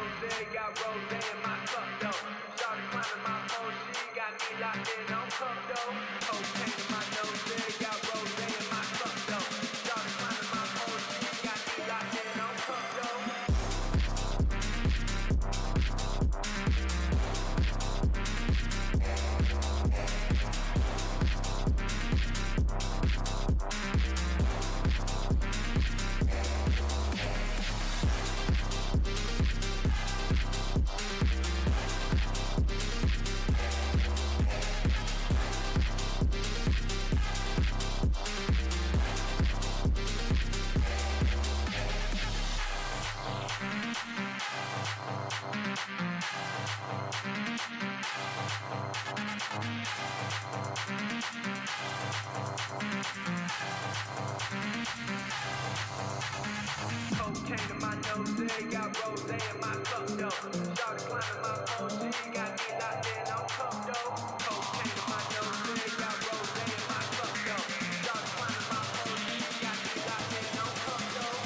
nose, got rose in my cup though. Started climbing my pole, she got me locked in on cup though. Cocaine in my nose, got rose in my cup though. Started climbing my pole, she got me locked in on cup though. Cocaine in my nose, got rose in my cup though. Started climbing my pole, she got me locked in on cup though. Cocaine in my nose, got rose in my cup though. Started climbing my pole, she got me locked in on cup though.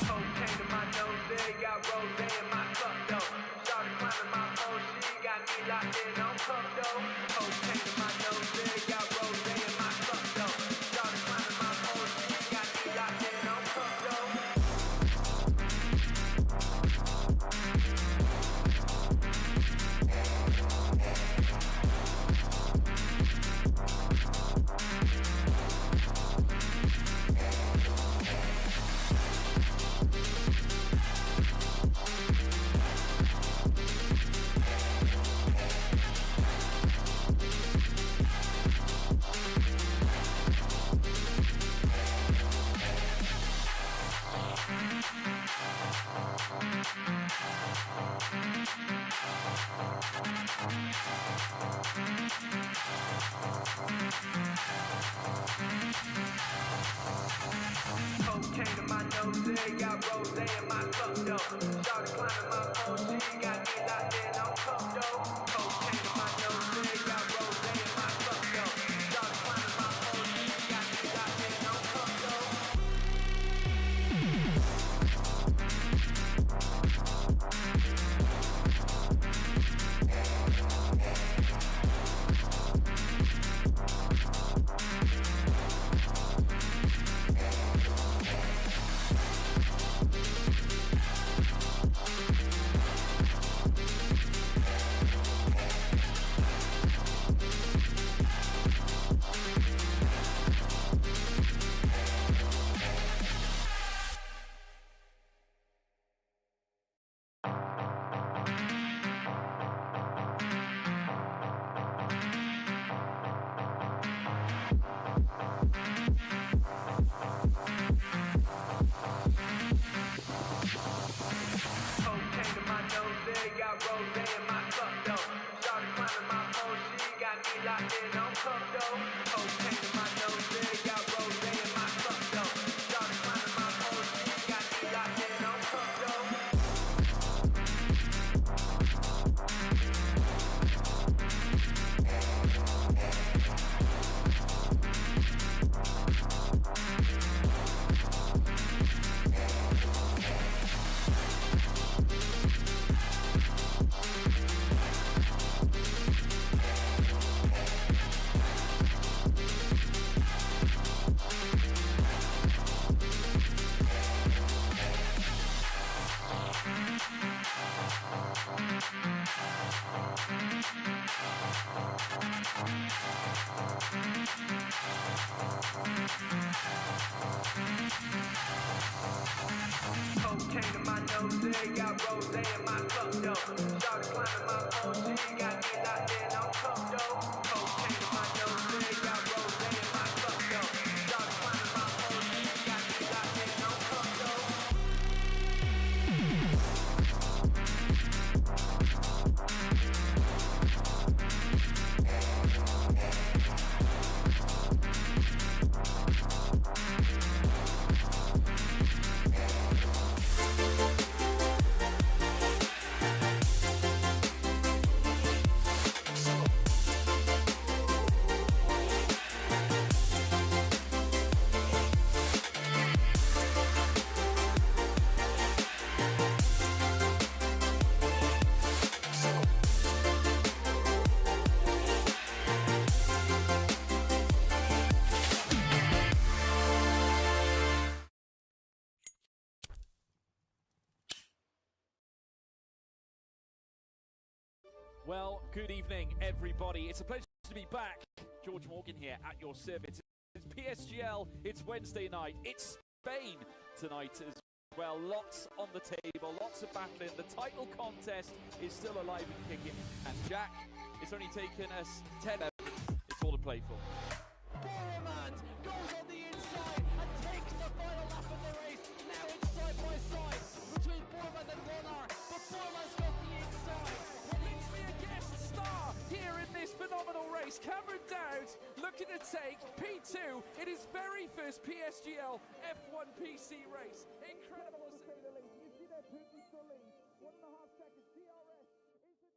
Cocaine in my nose, got rose in my cup though. Started climbing my pole, she got me locked in on cup though. Cocaine in my nose, got rose in my cup though. Started climbing my pole, she got me locked in on cup though. Cocaine in my nose, got rose in my cup though. Started climbing my pole, she got me locked in on cup though. Cocaine in my nose, got rose in my cup though. Started climbing my pole, she got me locked in on cup though. Cocaine in my nose, got rose in my cup, though. Started climbing my phone, she got me locked in on cup, though. Cocaine in my nose, got rose in my cup, though. Started climbing my phone, she got me locked in on cup, though. Well, good evening, everybody. It's a pleasure to be back. George Morgan here at your service. It's PSGL, it's Wednesday night. It's Spain tonight as well. Lots on the table, lots of battling. The title contest is still alive and kicking. And Jack, it's only taken us 10 minutes. It's all to play for. Boromant goes on the inside and takes the final lap of the race. Now it's side by side between Boromant and Warner, but Boromant's got the inside. Let's be a guest star here in this phenomenal race. Cameron Dowd looking to take P2 in his very first PSGL F1 PC race. Incredible to say the least. You see that Putin still lead. 1.5 seconds. DRS is the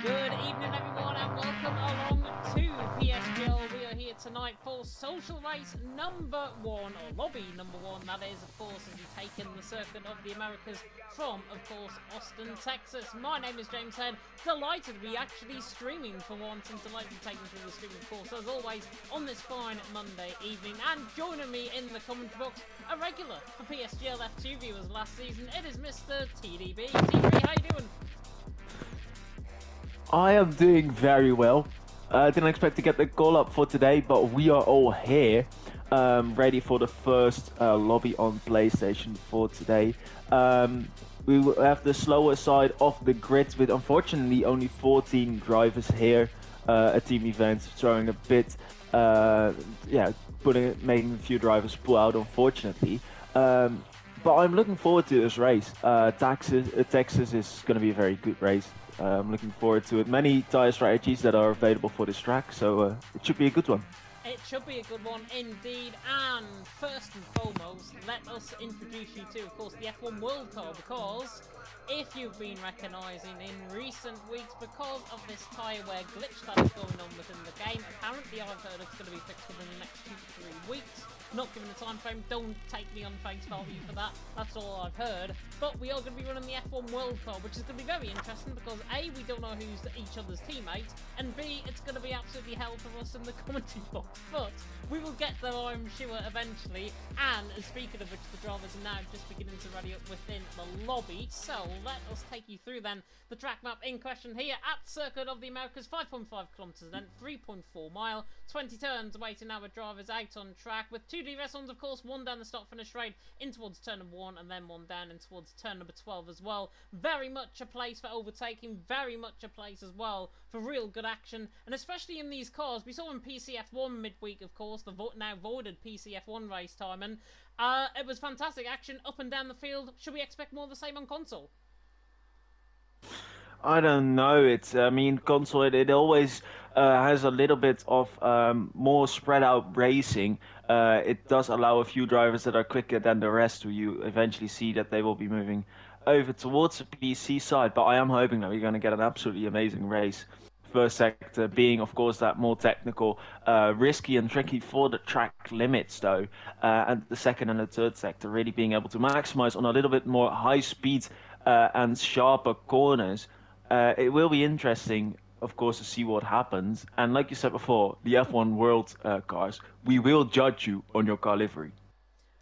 Good evening, everyone, and welcome along to PSGL. We are here tonight for social race number 1, or lobby number 1, that is, of course, as we've taken the circuit of the Americas from, of course, Austin, Texas. My name is James Head. Delighted to be actually streaming for once, and delighted to take you through the stream, of course, as always, on this fine Monday evening. And joining me in the comment box, a regular for PSGL F2 viewers last season, it is Mr. TDB. TDB, how you doing? I am doing very well. Didn't expect to get the call up for today, but we are all here, ready for the first lobby on PlayStation for today. We will have the slower side of the grid with, unfortunately, only 14 drivers here. A team event throwing a bit, making a few drivers pull out, unfortunately. But I'm looking forward to this race. Texas is going to be a very good race. I'm looking forward to it. Many tire strategies that are available for this track, so it should be a good one. It should be a good one indeed. And first and foremost, let us introduce you to, of course, the F1 World Car, because if you've been recognising in recent weeks, because of this tyre wear glitch that is going on within the game, apparently I've heard it's going to be fixed within the next 2 to 3 weeks. Not given a time frame, don't take me on face value for that, that's all I've heard. But we are going to be running the F1 World Cup, which is going to be very interesting because A, we don't know who's each other's teammates, and B, it's going to be absolutely hell for us in the commentary box. But we will get there, I'm sure, eventually. And speaking of which, the drivers are now just beginning to ready up within the lobby. So let us take you through then the track map in question here at Circuit of the Americas, 5.5 kilometres length, 3.4 mile, 20 turns awaiting our drivers out on track with 2 DRS ons, of course, one down the start finish straight in towards turn number 1 and then one down in towards turn number 12 as well. Very much a place for overtaking, very much a place as well for real good action, and especially in these cars. We saw in PCF1 midweek, of course, the now voided PCF1 race time, and it was fantastic action up and down the field. Should we expect more of the same on console? I don't know. Console, it always has a little bit of more spread out racing. It does allow a few drivers that are quicker than the rest, who you eventually see that they will be moving over towards the PC side. But I am hoping that we're going to get an absolutely amazing race. First sector being, of course, that more technical, risky and tricky for the track limits, though. And the second and the third sector really being able to maximize on a little bit more high speed and sharper corners. It will be interesting, of course, to see what happens. And like you said before, the F1 World cars, we will judge you on your car livery.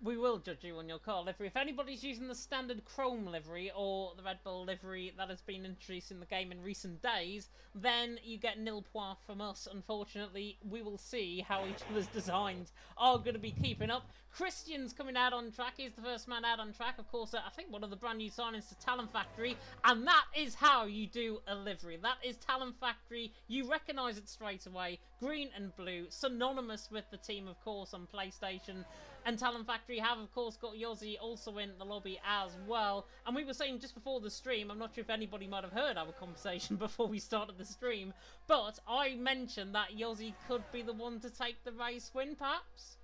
We will judge you on your car livery. If anybody's using the standard Chrome livery or the Red Bull livery that has been introduced in the game in recent days, then you get nil points from us. Unfortunately, we will see how each other's designs are going to be keeping up. Christian's coming out on track. He's the first man out on track. Of course, I think one of the brand new signings to Talent Factory. And that is how you do a livery. That is Talent Factory. You recognise it straight away. Green and blue, synonymous with the team, of course, on PlayStation. And Talent Factory have, of course, got Yossi also in the lobby as well. And we were saying just before the stream, I'm not sure if anybody might have heard our conversation before we started the stream, but I mentioned that Yossi could be the one to take the race win, perhaps?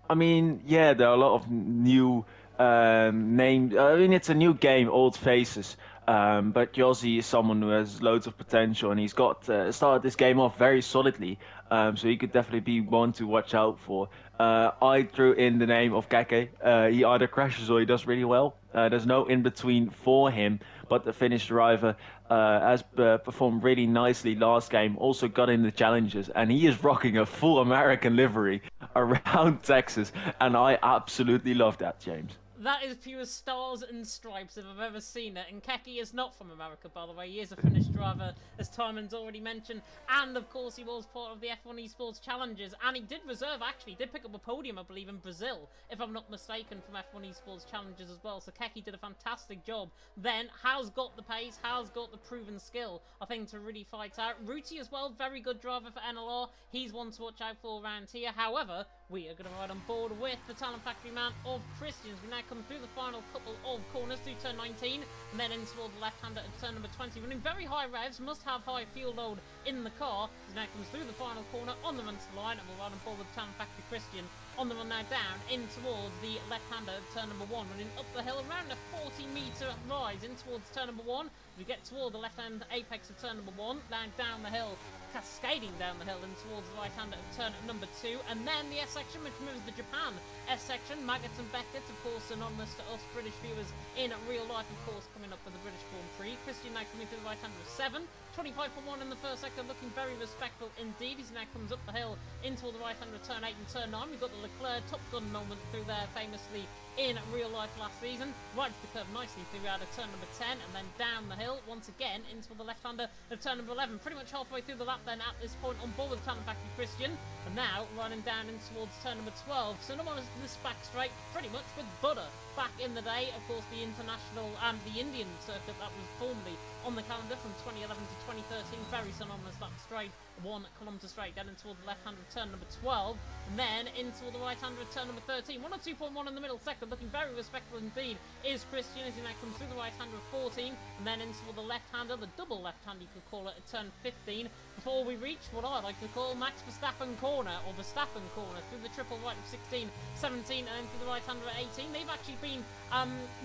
I mean, yeah, there are a lot of new names. I mean, it's a new game, old faces. But Yossi is someone who has loads of potential, and he's got started this game off very solidly. So he could definitely be one to watch out for. I threw in the name of Keke. He either crashes or he does really well. There's no in between for him. But the Finnish driver has performed really nicely last game. Also got in the challenges, and he is rocking a full American livery around Texas, and I absolutely love that, James. That is pure stars and stripes if I've ever seen it. And Keke is not from America, by the way. He is a Finnish driver, as Timon's already mentioned. And, of course, he was part of the F1 Esports Challenges. And he did reserve, actually, did pick up a podium, I believe, in Brazil, if I'm not mistaken, from F1 Esports Challenges as well. So Keke did a fantastic job. Then, has got the pace, has got the proven skill, I think, to really fight out. Ruti as well, very good driver for NLR. He's one to watch out for around here. However, we are going to ride on board with the Talent Factory man of Christians. We now come through the final couple of corners through turn 19 and then in toward the left-hander at turn number 20. Running very high revs, must have high fuel load in the car. He now comes through the final corner on the run to the line, and we'll ride on board with Talent Factory Christian on the run now down in towards the left-hander of turn number 1. Running up the hill around a 40-metre rise in towards turn number 1. We get toward the left-hand apex of turn number 1, down the hill, cascading down the hill and towards the right-hander of turn number 2, and then the S section, which moves the Japan S section. Maggots and Beckett, of course, synonymous to us British viewers in real life, of course, coming up with the British Grand Prix. Christian now coming through the right-hander of 7, 25.1 in the first sector, looking very respectful indeed. He now comes up the hill into the right-hander of turn 8 and turn 9. We've got the Leclerc Top Gun moment through there, famously in real life last season. Rides the curve nicely through out of turn number 10 and then down the hill once again into the left-hander of turn number 11. Pretty much halfway through the lap then at this point on board with Talent Factory Christian, and now running down in towards turn number 12. So no one is this back straight pretty much with butter. Back in the day, of course, the international and the Indian circuit that was formerly on the calendar from 2011 to 2013, very synonymous, that straight, 1 kilometre straight, down into the left-hander of turn number 12, and then into the right-hander of turn number 13. 102.1 in the middle sector, looking very respectful indeed, is Christian as he now comes through the right-hander of 14, and then into the left-hander, the double left-hander you could call it, at turn 15, before we reach what I like to call Max Verstappen corner, or Verstappen corner, through the triple right of 16, 17, and then through the right-hander at 18. They've actually been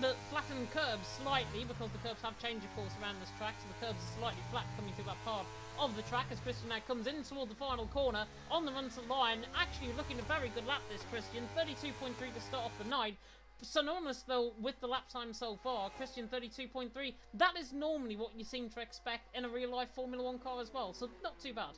the flattened curbs slightly, because the curbs have changed, of course, around this track, so the curbs are slightly flat coming through that part of the track as Christian now comes in toward the final corner on the run to the line. Actually looking a very good lap, this Christian, 32.3 to start off the night. Synonymous though with the lap time so far, Christian 32.3, that is normally what you seem to expect in a real life Formula 1 car as well, so not too bad.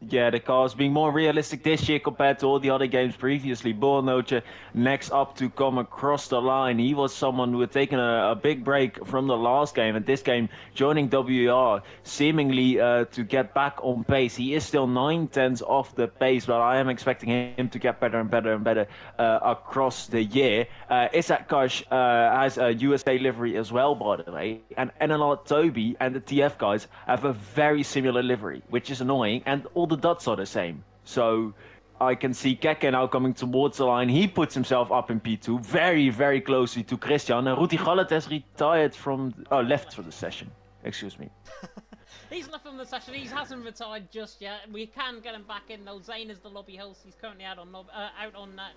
Yeah, the car's being more realistic this year compared to all the other games previously. Bornoche next up to come across the line. He was someone who had taken a big break from the last game, and this game joining WR, seemingly to get back on pace. He is still 9/10 off the pace, but I am expecting him to get better and better and better across the year. Isaac Kosh has a USA livery as well, by the way, and NLR Toby and the TF guys have a very similar livery, which is annoying, and all the dots are the same. So I can see Keke now coming towards the line. He puts himself up in P2, very, very closely to Christian. And Ruti Gallet has retired from... left for the session. Excuse me. He's left from the session. He hasn't retired just yet. We can get him back in though. Zane is the lobby host. He's currently out on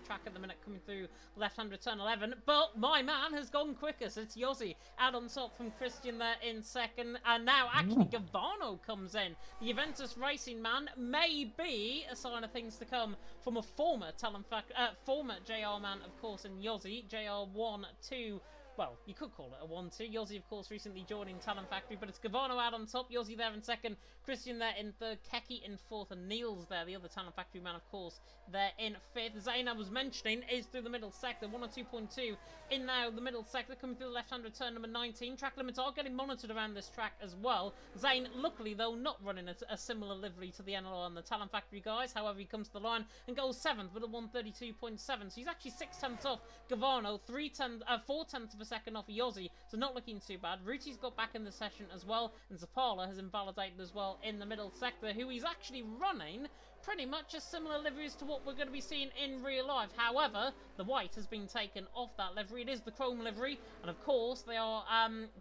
track at the minute, coming through left-hand turn 11. But my man has gone quickest. It's Yossi out on top from Christian there in second. And now actually Gavano comes in. The Juventus Racing man may be a sign of things to come from a former JR man, of course, in Yossi. JR 1, 2, well, you could call it a 1-2. Yossi, of course, recently joining Talent Factory, but it's Gavano out on top, Yossi there in second, Christian there in third, Keki in fourth, and Niels there, the other Talent Factory man, of course, there in fifth. Zane, I was mentioning, is through the middle sector, 102.2 in now the middle sector, coming through the left-hand return, number 19. Track limits are getting monitored around this track as well. Zane, luckily, though, not running a similar livery to the NLR and the Talent Factory guys. However, he comes to the line and goes 7th with a 132.7. So he's actually 6/10 off Gavano, 4/10 of a second off Yossi, so not looking too bad. Ruti's got back in the session as well, and Zapala has invalidated as well in the middle sector, who he's actually running pretty much a similar livery as to what we're going to be seeing in real life. However, the white has been taken off that livery. It is the chrome livery, and of course they are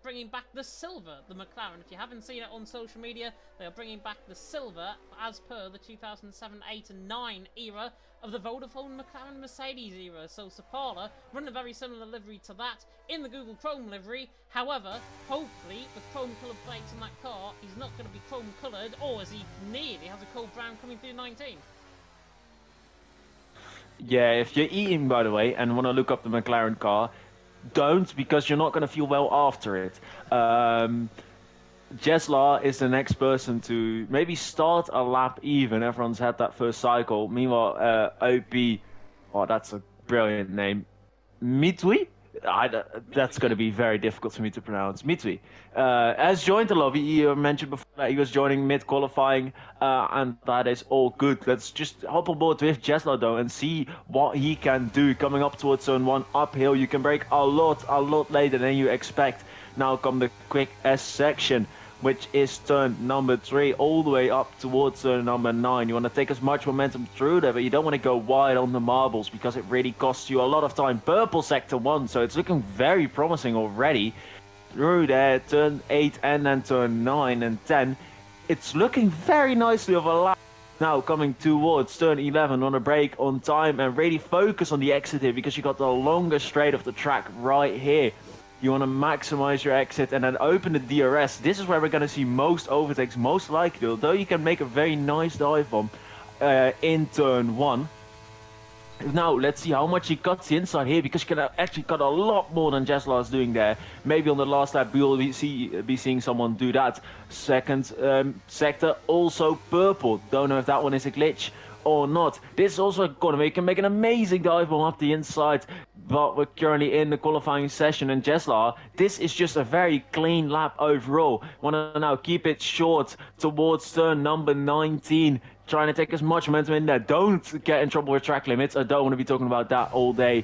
bringing back the silver, the McLaren. If you haven't seen it on social media, they are bringing back the silver as per the 2007, 8 and 9 era of the Vodafone McLaren Mercedes era. So Sapala running a very similar livery to that in the Google Chrome livery. However, hopefully with chrome coloured plates on that car, he's not going to be chrome coloured, or as he nearly has a cold brown coming through 19. Yeah, if you're eating, by the way, and want to look up the McLaren car, don't, because you're not going to feel well after it. Jesla is the next person to maybe start a lap even. Everyone's had that first cycle. Meanwhile, OP, oh, that's a brilliant name. Mitwi? That's going to be very difficult for me to pronounce. Mitwi has joined the lobby. You mentioned before that he was joining mid-qualifying, and that is all good. Let's just hop on board with Jesla, though, and see what he can do. Coming up towards Zone 1 uphill, you can brake a lot later than you expect. Now come the quick S section, which is turn number 3, all the way up towards turn number 9. You want to take as much momentum through there, but you don't want to go wide on the marbles because it really costs you a lot of time. Purple sector 1, so it's looking very promising already. Through there, turn 8 and then turn 9 and 10. It's looking very nicely of a lap. Now coming towards turn 11 on a brake on time and really focus on the exit here because you got the longest straight of the track right here. You want to maximize your exit and then open the DRS. This is where we're going to see most overtakes, most likely, although you can make a very nice dive bomb in turn 1. Now, let's see how much he cuts the inside here, because you can actually cut a lot more than Jesla is doing there. Maybe on the last lap, we will be seeing someone do that. Second sector, also purple. Don't know if that one is a glitch or not. This is also a corner. You can make an amazing dive bomb up the inside, but we're currently in the qualifying session, and Jesla, this is just a very clean lap overall. Want to now keep it short towards turn number 19, trying to take as much momentum in there. Don't get in trouble with track limits. I don't want to be talking about that all day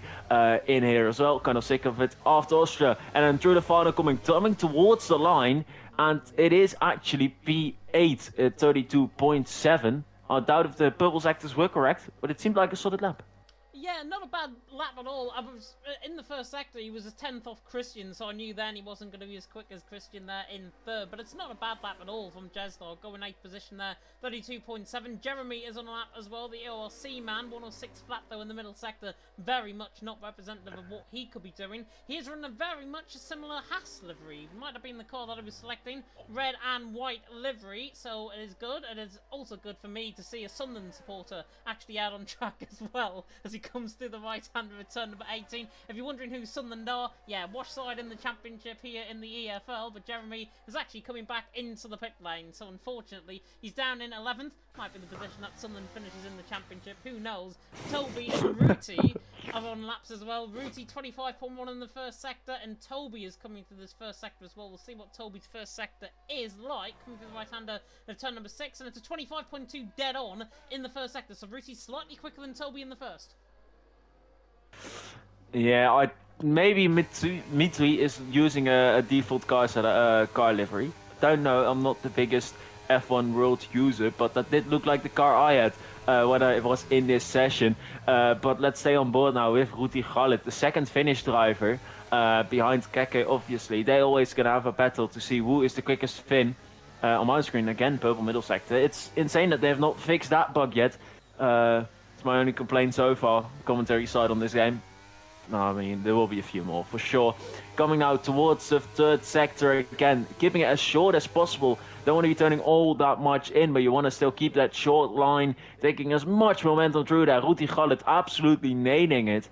in here as well. Kind of sick of it after Austria. And then through the final coming towards the line, and it is actually P8 at 32.7. I doubt if the purple sectors were correct, but it seemed like a solid lap. Yeah, not a bad lap at all. I was in the first sector, he was a 10th off Christian, so I knew then he wasn't going to be as quick as Christian there in third. But it's not a bad lap at all from Jesla, going 8th position there, 32.7. Jeremy is on a lap as well, the ORC man, 106 flat though in the middle sector, very much not representative of what he could be doing. He is running a very much a similar Haas livery. Might have been the car that I was selecting, red and white livery, so it is good. It is also good for me to see a Sunderland supporter actually out on track as well, as he comes through the right-hand return, number 18. If you're wondering who Sunderland are, yeah, wash side in the championship here in the EFL, but Jeremy is actually coming back into the pit lane, so unfortunately he's down in 11th. Might be the position that Sunderland finishes in the championship, who knows. Toby and Ruti are on laps as well. Ruti 25.1 in the first sector, and Toby is coming through this first sector as well. We'll see what Toby's first sector is like, coming through the right-hander of turn number 6, and it's a 25.2 dead on in the first sector, so Ruti's slightly quicker than Toby in the first. Yeah, maybe Mitri is using a default car livery. Don't know, I'm not the biggest F1 world user, but that did look like the car I had when I was in this session. But let's stay on board now with Ruti Khalid, the second Finnish driver, behind Keke obviously. They always gonna have a battle to see who is the quickest Finn. On my screen again, purple middle sector. It's insane that they have not fixed that bug yet. It's my only complaint so far, commentary side on this game. No, I mean, there will be a few more, for sure. Coming now towards the third sector again, keeping it as short as possible. Don't want to be turning all that much in, but you want to still keep that short line, taking as much momentum through there. Ruti Khalid absolutely nailing it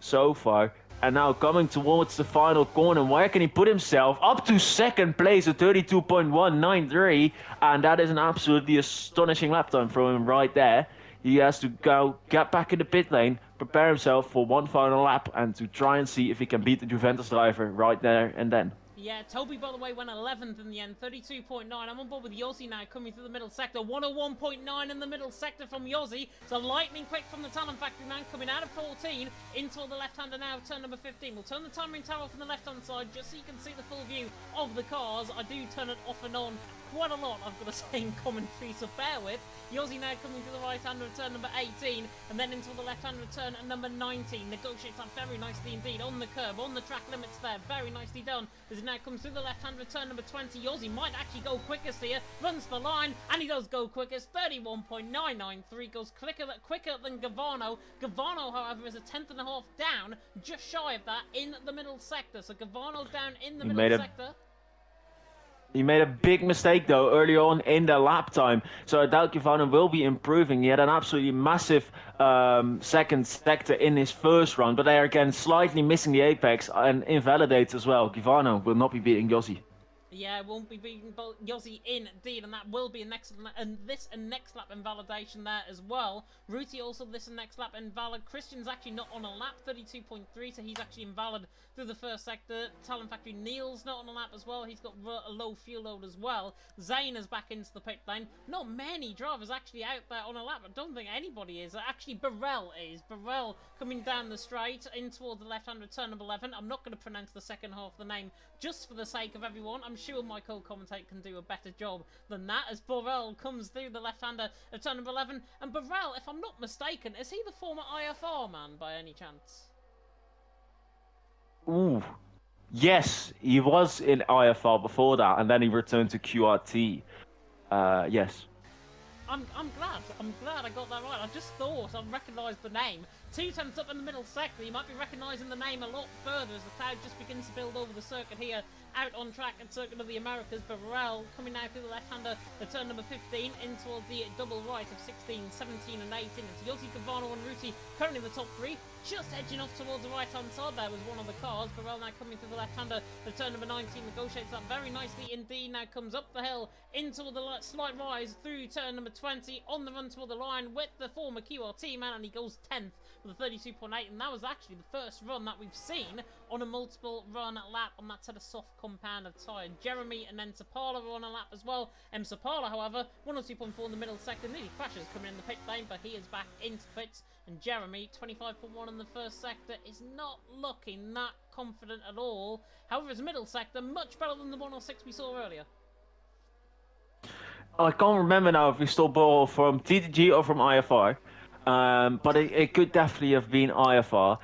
so far. And now coming towards the final corner, where can he put himself? Up to second place at 32.193. And that is an absolutely astonishing lap time from him right there. He has to go get back in the pit lane, prepare himself for one final lap, and to try and see if he can beat the Juventus driver right there and then. Yeah, Toby, by the way, went 11th in the end, 32.9. I'm on board with Yossi now, coming through the middle sector. 101.9 in the middle sector from Yossi. So lightning quick from the Talent Factory man, coming out of 14 into the left-hander now, turn number 15. We'll turn the timing tower off on the left-hand side, just so you can see the full view of the cars. I do turn it off and on quite a lot, I've got to say, in commentary, so bear with. Yossi now coming to the right-hander of turn number 18, and then into the left-hander of turn number 19. Negotiates that very nicely indeed on the curb, on the track limits there, very nicely done. As it now comes through the left-hander of turn number 20, Yossi might actually go quickest here, runs the line, and he does go quickest, 31.993, goes quicker than Gavano. Gavano, however, is a tenth and a half down, just shy of that in the middle sector. So Gavano down in the middle sector. He made a big mistake, though, early on in the lap time. So I doubt Givano will be improving. He had an absolutely massive second sector in his first run. But they are, again, slightly missing the apex and invalidates as well. Givano will not be beating Yossi. Yeah, won't be beating Yossi indeed, and that will be a next lap invalidation there as well. Ruti also this and next lap invalid. Christian's actually not on a lap, 32.3, so he's actually invalid through the first sector. Talent Factory Neil's not on a lap as well. He's got a low fuel load as well. Zane is back into the pit lane. Not many drivers actually out there on a lap. I don't think anybody is. Actually, Burrell is. Burrell coming down the straight in towards the left-hander turn number 11. I'm not going to pronounce the second half of the name just for the sake of everyone. I'm sure my co-commentator can do a better job than that as Burrell comes through the left-hander at turn number 11. And Burrell, if I'm not mistaken, is he the former IFR man by any chance? Ooh, yes, he was in IFR before that, and then he returned to QRT. Yes. I'm glad I got that right. I just thought I recognised the name. 2 tenths up in the middle sector. You might be recognising the name a lot further as the cloud just begins to build over the circuit here. Out on track at Circuit of the Americas. Burrell coming now through the left-hander at turn number 15 in towards the double right of 16, 17 and 18. It's Yossi, Gavano and Ruti currently in the top 3. Just edging off towards the right-hand side there was one of the cars. Burrell now coming through the left-hander at turn number 19. Negotiates that very nicely indeed. Now comes up the hill into the slight rise through turn number 20 on the run toward the line with the former QRT man, and he goes 10th with a 32.8, and that was actually the first run that we've seen on a multiple run lap on that set of soft compound of tyre. Jeremy and then Sapala were on a lap as well. Sapala, however, 102.4 in the middle sector, nearly crashes coming in the pit lane, but he is back into the pits. And Jeremy, 25.1 in the first sector, is not looking that confident at all. However, his middle sector, much better than the 106 we saw earlier. I can't remember now if we stole ball from TTG or from IFR. But it could definitely have been IFR.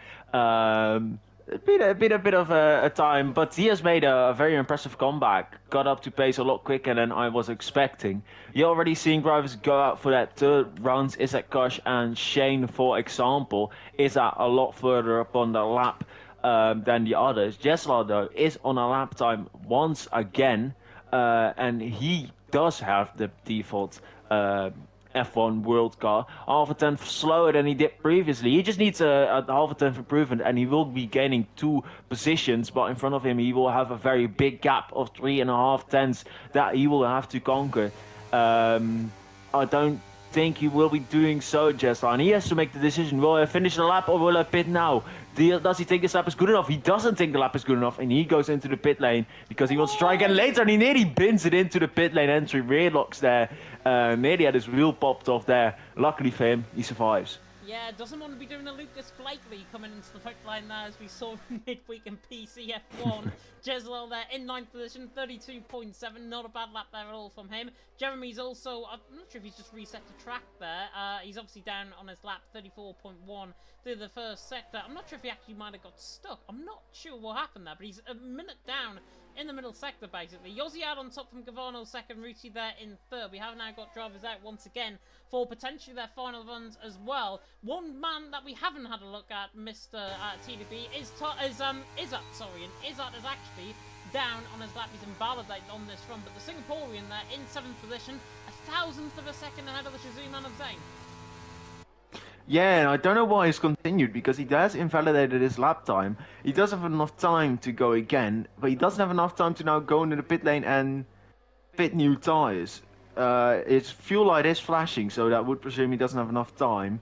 It's been a bit of a time, but he has made a very impressive comeback. Got up to pace a lot quicker than I was expecting. You're already seeing drivers go out for that third round. Isaac Kosh and Shane, for example, is at a lot further up on the lap than the others. Jesla, though, is on a lap time once again, and he does have the default F1 world car, half a tenth slower than he did previously. He just needs a half a tenth improvement, and he will be gaining 2 positions, but in front of him he will have a very big gap of 3.5 tenths that he will have to conquer. I don't think he will be doing so, Jessa, and he has to make the decision: will I finish the lap or will I pit now? Does he think this lap is good enough? He doesn't think the lap is good enough, and he goes into the pit lane because he wants to try again later, and he nearly bins it into the pit lane entry. Rear locks there. Nearly had his wheel popped off there. Luckily for him, he survives. Yeah, doesn't want to be doing a Lucas Blakely coming into the pit lane there, as we saw midweek in PCF1. Jezlel there in 9th position, 32.7, not a bad lap there at all from him. Jeremy's also, I'm not sure if he's just reset the track there. He's obviously down on his lap, 34.1 through the first sector. I'm not sure if he actually might have got stuck. I'm not sure what happened there, but he's a minute down in the middle sector, basically. Yossi out on top from Gavano, second. Ruti there in third. We have now got drivers out once again for potentially their final runs as well. One man that we haven't had a look at, Mr. TDB, is Izzat, sorry, and Izzat is actually down on his lap. He's invalidated on this run, but the Singaporean there in 7th position, 1,000th of a second ahead of the Shazoo man of Zane. Yeah, and I don't know why he's continued because he has invalidated his lap time. He does have enough time to go again, but he doesn't have enough time to now go into the pit lane and fit new tires. His fuel light is flashing, so that would presume he doesn't have enough time.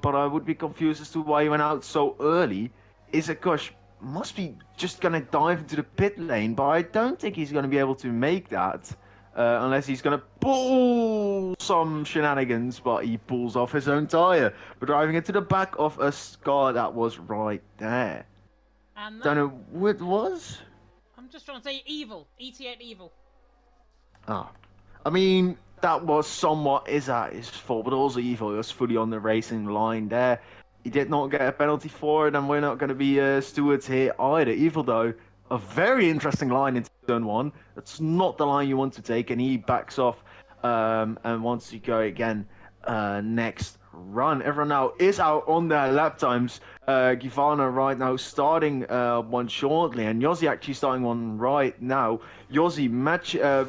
But I would be confused as to why he went out so early. Is it gosh, must be just gonna dive into the pit lane, but I don't think he's gonna be able to make that. Unless he's gonna pull some shenanigans, but he pulls off his own tire, but driving into the back of a car that was right there. And Don't know who it was. I'm just trying to say evil. ET8 evil. Ah, I mean that was somewhat is that his fault, but also Evo was fully on the racing line there. He did not get a penalty for it, and we're not going to be stewards here either. Evo though, a very interesting line into turn one. That's not the line you want to take, and he backs off and wants to go again next run. Everyone now is out on their lap times. Givana right now starting one shortly, and Yossi actually starting one right now. Yossi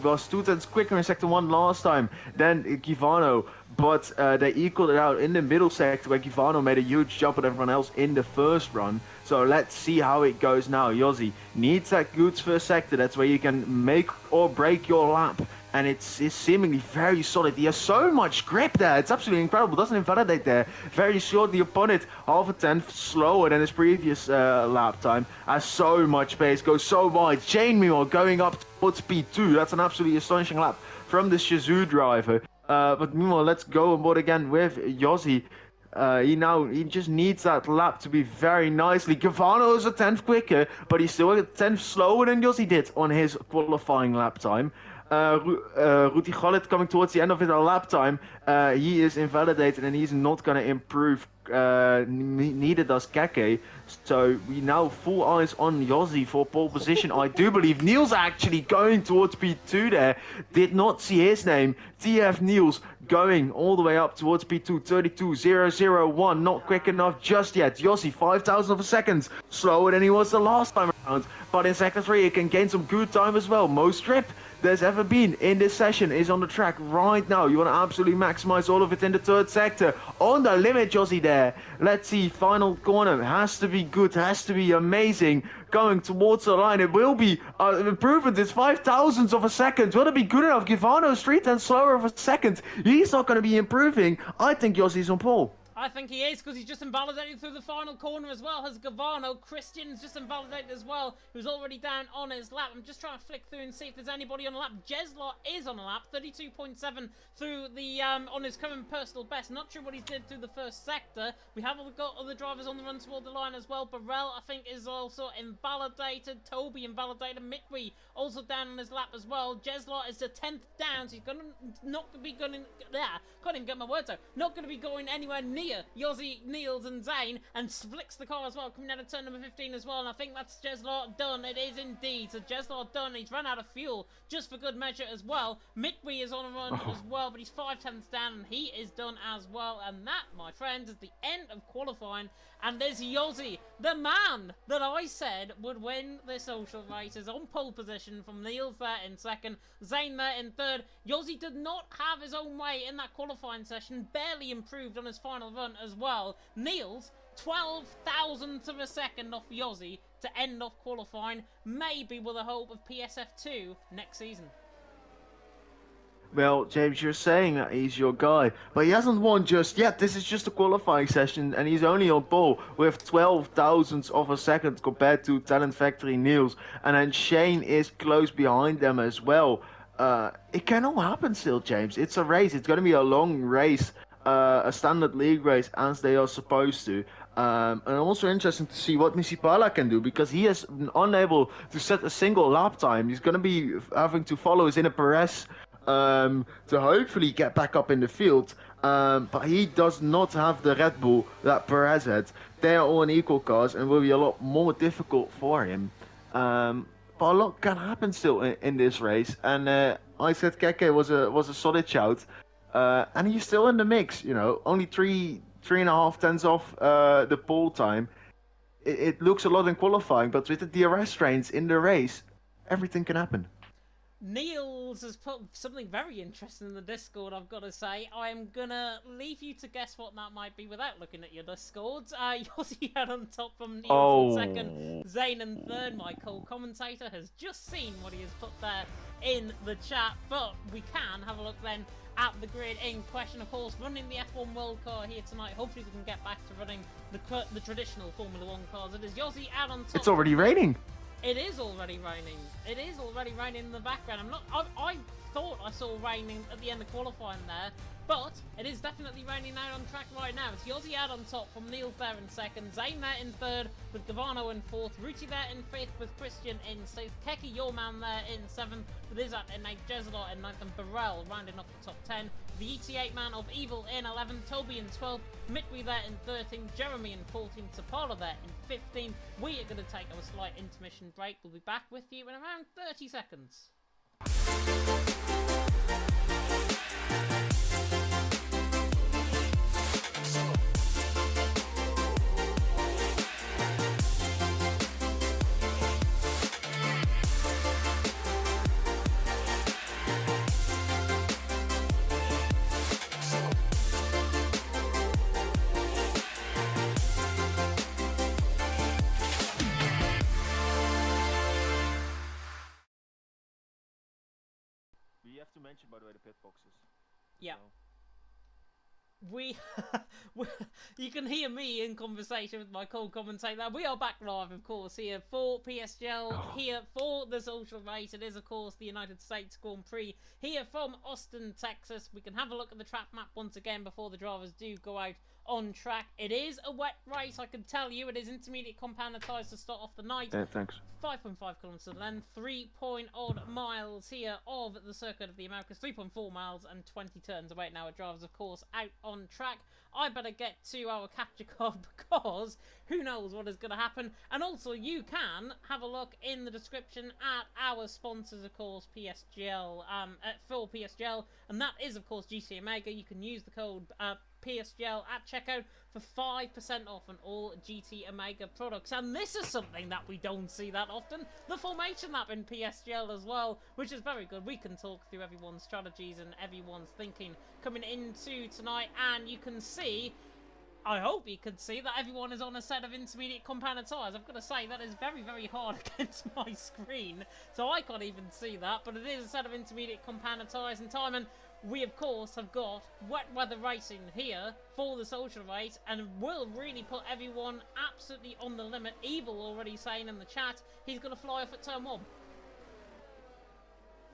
was 2 tenths quicker in sector one last time than Givano, but they equaled it out in the middle sector where Givano made a huge jump at everyone else in the first run. So let's see how it goes now. Yossi needs that goods first sector. That's where you can make or break your lap. And it's seemingly very solid. He has so much grip there. It's absolutely incredible. Doesn't invalidate there. Very short. The opponent, half a tenth slower than his previous lap time. Has so much pace. Goes so wide. Shane meanwhile going up towards P2. That's an absolutely astonishing lap from the Shizou driver. But meanwhile, let's go on board again with Yossi. He just needs that lap to be very nicely. Gavano is a tenth quicker, but he's still a tenth slower than Yossi did on his qualifying lap time. Ruti Khalid coming towards the end of his lap time. He is invalidated and he's not going to improve. Neither does Keke. So we now full eyes on Yossi for pole position. I do believe Niels actually going towards P2 there. Did not see his name. TF Niels going all the way up towards P2. 32.001. Not quick enough just yet. Yossi 5,000 of a second. Slower than he was the last time around. But in sector 3 he can gain some good time as well. Most grip there's ever been in this session is on the track right now. You want to absolutely maximize all of it in the third sector. On the limit, Yossi there. Let's see, final corner has to be good, has to be amazing. Going towards the line, it will be improvement. It's 5,000ths of a second. Will it be good enough? Givano's 3 tenths slower of a second. He's not going to be improving. I think Yossi's on pole. I think he is, because he's just invalidated through the final corner as well. Has Gavano. Christian's just invalidated as well, who's already down on his lap. I'm just trying to flick through and see if there's anybody on the lap. Jeslot is on the lap, 32.7 through the on his current personal best. Not sure what he did through the first sector. We have got other drivers on the run toward the line as well. Burrell, I think, is also invalidated. Toby invalidated. Mitri also down on his lap as well. Jeslot is the 10th down, so he's gonna not be going. Can't even get my words out. Not going to be going anywhere near Yossi, Niels and Zane, and flicks the car as well, coming out of turn number 15 as well, and I think that's Jeslot done. It is indeed. So Jeslot done. He's run out of fuel just for good measure as well. Mitri is on a run as well, but he's 5/10ths down and he is done as well. And that, my friends, is the end of qualifying. And there's Yossi, the man that I said would win the social races, on pole position from Niels there in second, Zane there in third. Yossi did not have his own way in that qualifying session, barely improved on his final run as well. Niels, 12,000ths of a second off Yossi to end off qualifying, maybe with a hope of PSF2 next season. Well, James, you're saying that he's your guy, but he hasn't won just yet. This is just a qualifying session, and he's only on pole with 12,000ths of a second compared to Talent Factory Niels. And then Shane is close behind them as well. It can all happen still, James. It's a race. It's going to be a long race, a standard league race, as they are supposed to. And also interesting to see what Nisipala can do, because he has been unable to set a single lap time. He's going to be having to follow his inner Perez to hopefully get back up in the field, but he does not have the Red Bull that Perez had. They are all in equal cars and will be a lot more difficult for him. But a lot can happen still in this race, and I said Keke was a solid shout, and he's still in the mix. You know, only 3.5 tenths off the pole time. It looks a lot in qualifying, but with the DRS trains in the race, everything can happen. Niels has put something very interesting in the Discord, I've got to say. I'm going to leave you to guess what that might be without looking at your Discords. Yossi had on top from Niels in second, Zane in third. My co-commentator has just seen what he has put there in the chat, but we can have a look then at the grid in question. Of course, running the F1 World Car here tonight. Hopefully we can get back to running the traditional Formula 1 cars. It is Yossi out on top. It's already raining. It is already raining. It is already raining in the background. I thought I saw raining at the end of qualifying there, but it is definitely raining out on track right now. It's Yossi out on top from Niels there in second, Zane there in third with Gavano in fourth, Ruti there in fifth with Christian in sixth, Keki your man there in seventh with Izzat in eighth, Jezalot in ninth, and Burrell rounding off the top 10. The ET8 man of Evil in 11th, Toby in 12th, Mitri there in 13th, Jeremy in 14th, Sapala there in 15th. We are going to take a slight intermission break. We'll be back with you in around 30 seconds. We have to mention, by the way, the pit boxes. Yeah. So. You can hear me in conversation with my co-commentator. We are back live, of course, here for PSGL, here for the social race. It is, of course, the United States Grand Prix here from Austin, Texas. We can have a look at the track map once again before the drivers do go out on track. It is a wet race, I can tell you. It is intermediate compound tyres to start off the night. Yeah, thanks. 5.5 kilometers of length, 3-odd miles here of the Circuit of the Americas, 3.4 miles and 20 turns away now. Drivers, of course, out on track. I better get to our capture card because who knows what is going to happen. And also, you can have a look in the description at our sponsors, of course, PSGL, for PSGL, and that is, of course, GC Omega. You can use the code PSGL at checkout for 5% off on all GT Omega products. And this is something that we don't see that often, the formation map in PSGL as well, which is very good. We can talk through everyone's strategies and everyone's thinking coming into tonight, and you can see, I hope you can see, that everyone is on a set of intermediate compounded tyres. I've got to say, that is very, very hard against my screen, so I can't even see that, but it is a set of intermediate compounded tyres in time, and we, of course, have got wet weather racing here for the social race, and will really put everyone absolutely on the limit. Evil already saying in the chat he's going to fly off at turn 1.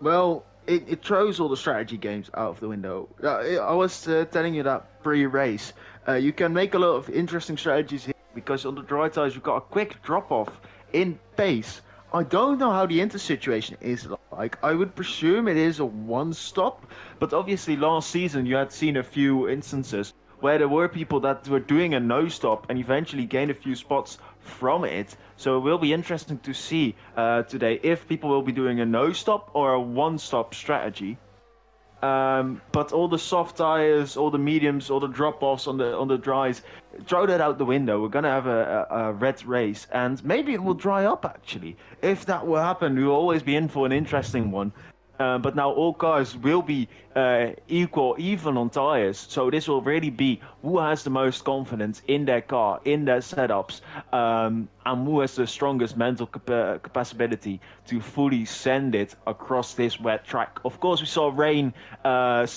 Well, it throws all the strategy games out of the window. I was telling you that pre-race. You can make a lot of interesting strategies here because on the dry tires you've got a quick drop-off in pace. I don't know how the inter situation is like. I would presume it is a one-stop, but obviously last season you had seen a few instances where there were people that were doing a no-stop and eventually gained a few spots from it. So it will be interesting to see today if people will be doing a no-stop or a one-stop strategy. But all the soft tires, all the mediums, all the drop-offs on the dries, throw that out the window. We're gonna have a red race, and maybe it will dry up actually. If that will happen, we'll always be in for an interesting one. But now all cars will be even on tires, so this will really be who has the most confidence in their car, in their setups, and who has the strongest mental capacity to fully send it across this wet track. Of course, we saw rain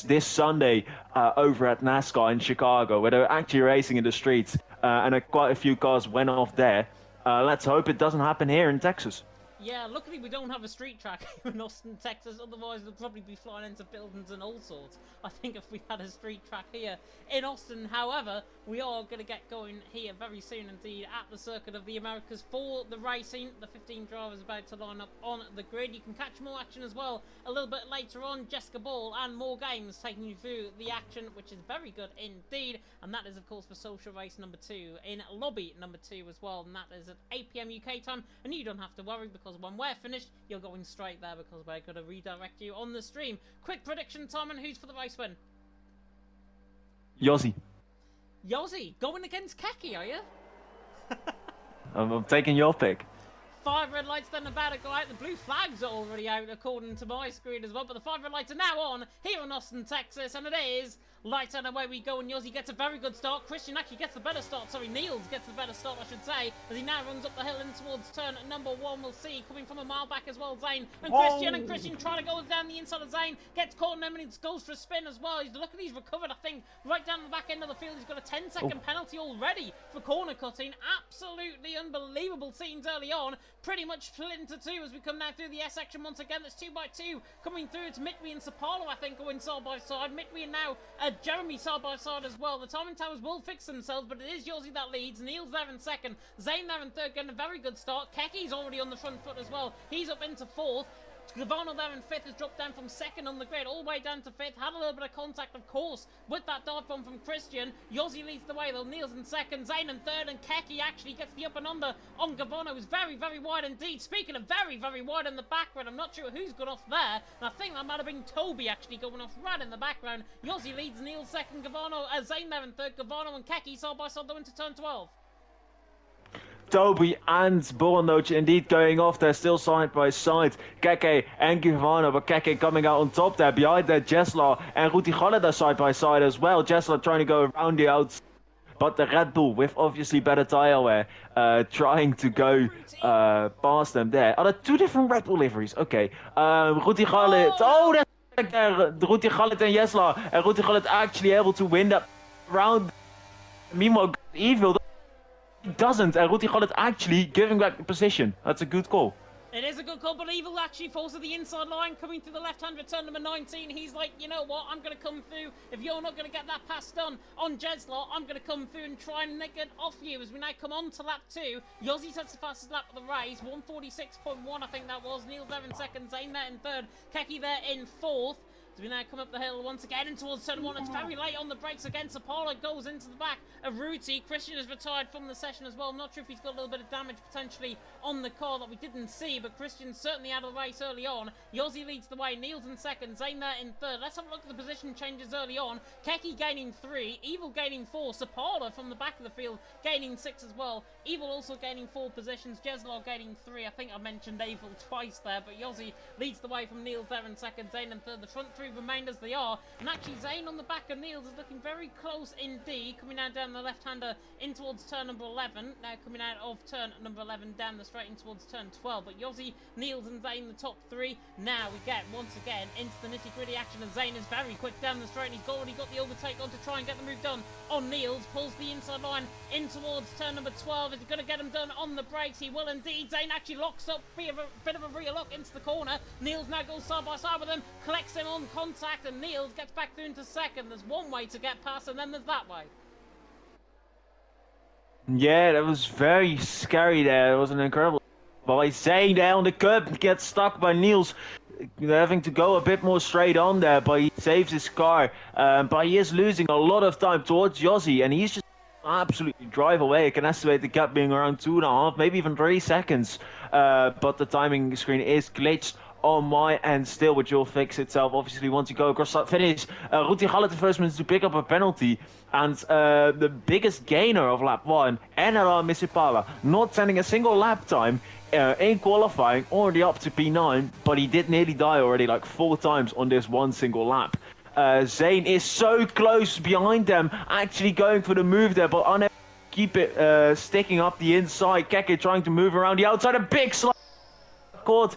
this Sunday over at NASCAR in Chicago, where they were actually racing in the streets, and quite a few cars went off there. Let's hope it doesn't happen here in Texas. Yeah, luckily we don't have a street track in Austin, Texas, otherwise we'll probably be flying into buildings and all sorts, I think, if we had a street track here in Austin. However, we are going to get going here very soon indeed at the Circuit of the Americas for the racing. The 15 drivers about to line up on the grid. You can catch more action as well a little bit later on. Jessica Ball and more games taking you through the action, which is very good indeed. And that is, of course, for social race number 2 in lobby number 2 as well. And that is at 8 PM UK time. And you don't have to worry because when we're finished, you're going straight there because we're going to redirect you on the stream. Quick prediction time, and who's for the race win? Yossi. Yossi, going against Keki, are you? I'm taking your pick. 5 red lights then about to go out. The blue flags are already out according to my screen as well, but the 5 red lights are now on here in Austin, Texas, and it is lights out, away we go, and Yossi gets a very good start. Christian actually gets the better start. Sorry, Niels gets the better start, I should say, as he now runs up the hill in towards turn number 1. We'll see, coming from a mile back as well, Zane and Christian. And Christian trying to go down the inside of Zane, gets caught in him, and he goes for a spin as well. He's recovered, I think, right down the back end of the field. He's got a 10-second penalty already for corner cutting. Absolutely unbelievable scenes early on. Pretty much split into two as we come now through the S section once again. There's 2x2 coming through. It's Mitwi and Sapalo, I think, going side by side. Mitwi and now Jeremy side by side as well. The timing towers will fix themselves, but it is Yossi that leads. Neil's there in second. Zane there in third, getting a very good start. Keki's already on the front foot as well. He's up into fourth. Gavano there in fifth has dropped down from second on the grid all the way down to fifth. Had a little bit of contact, of course, with that dive bomb from Christian. Yossi leads the way though. Niels in second, Zane in third, and Keki actually gets the up and under on Gavano. Who's very, very wide indeed. Speaking of very, very wide in the background, I'm not sure who's gone off there. And I think that might have been Toby actually going off right in the background. Yossi leads Niels second, Gavano, Zane there in third, Gavano and Keki side by side though into turn 12. Toby and Bornoch indeed going off there, still side by side. Keke and Givano, but Keke coming out on top there. Behind that, Jesla and Ruti Galleda side by side as well. Jesla trying to go around the outside, but the Red Bull with obviously better tire wear, trying to go past them there. Are there two different Red Bull liveries? Okay. Ruti Galleda. Oh, that's there. Ruti Galleda and Jesla. And Ruti Galleda actually able to win that round. Meanwhile, Evil doesn't, and Ruti Galleda actually giving back the position. That's a good call. It is a good call, but Evil actually falls to the inside line, coming through the left-hand return, number 19. He's like, you know what, I'm going to come through. If you're not going to get that pass done on Jesla, I'm going to come through and try and nick it off you. As we now come on to lap 2, Yossi sets the fastest lap of the race, 146.1, I think that was. Neil's there in second, Zane there in third, Keki there in fourth. As we now come up the hill once again in towards turn 1. It's very late on the brakes again. Sapala goes into the back of Ruti. Christian is retired from the session as well. I'm not sure if he's got a little bit of damage potentially on the car that we didn't see, but Christian's certainly out of the race early on. Yossi leads the way. Niels in second. Zane there in third. Let's have a look at the position changes early on. Keki gaining 3. Evil gaining 4. Sapala from the back of the field gaining 6 as well. Evil also gaining 4 positions. Jeslar gaining 3. I think I mentioned Evil twice there, but Yossi leads the way from Niels there in second. Zane in third. The front 3 remain as they are, and actually Zane on the back of Niels is looking very close indeed, coming out down the left-hander in towards turn number 11, now coming out of turn number 11 down the straight in towards turn 12, but Yossi, Niels and Zane the top 3. Now we get once again into the nitty-gritty action, and Zane is very quick down the straight, and he's already got the overtake on to try and get the move done on Niels, pulls the inside line in towards turn number 12. Is he going to get him done on the brakes? He will indeed. Zane actually locks up, bit of a rear lock into the corner. Niels now goes side by side with him, collects him on contact, and Niels gets back through into second. There's one way to get past, and then there's that way. Yeah, that was very scary there. It was an incredible by Zane there on the curb, gets stuck by Niels, having to go a bit more straight on there, but he saves his car. But he is losing a lot of time towards Yossi, and he's just absolutely drive away. I can estimate the gap being around 2.5, maybe even 3 seconds. But the timing screen is glitched on my end still, which will fix itself obviously once you go across that finish. Ruti Galleda the first minute to pick up a penalty, and the biggest gainer of lap 1, NLR Misipala, not sending a single lap time in qualifying, already up to P9, but he did nearly die already like 4 times on this one single lap. Zane is so close behind them, actually going for the move there, but unable to keep it sticking up the inside. Keke trying to move around the outside, a big slide caught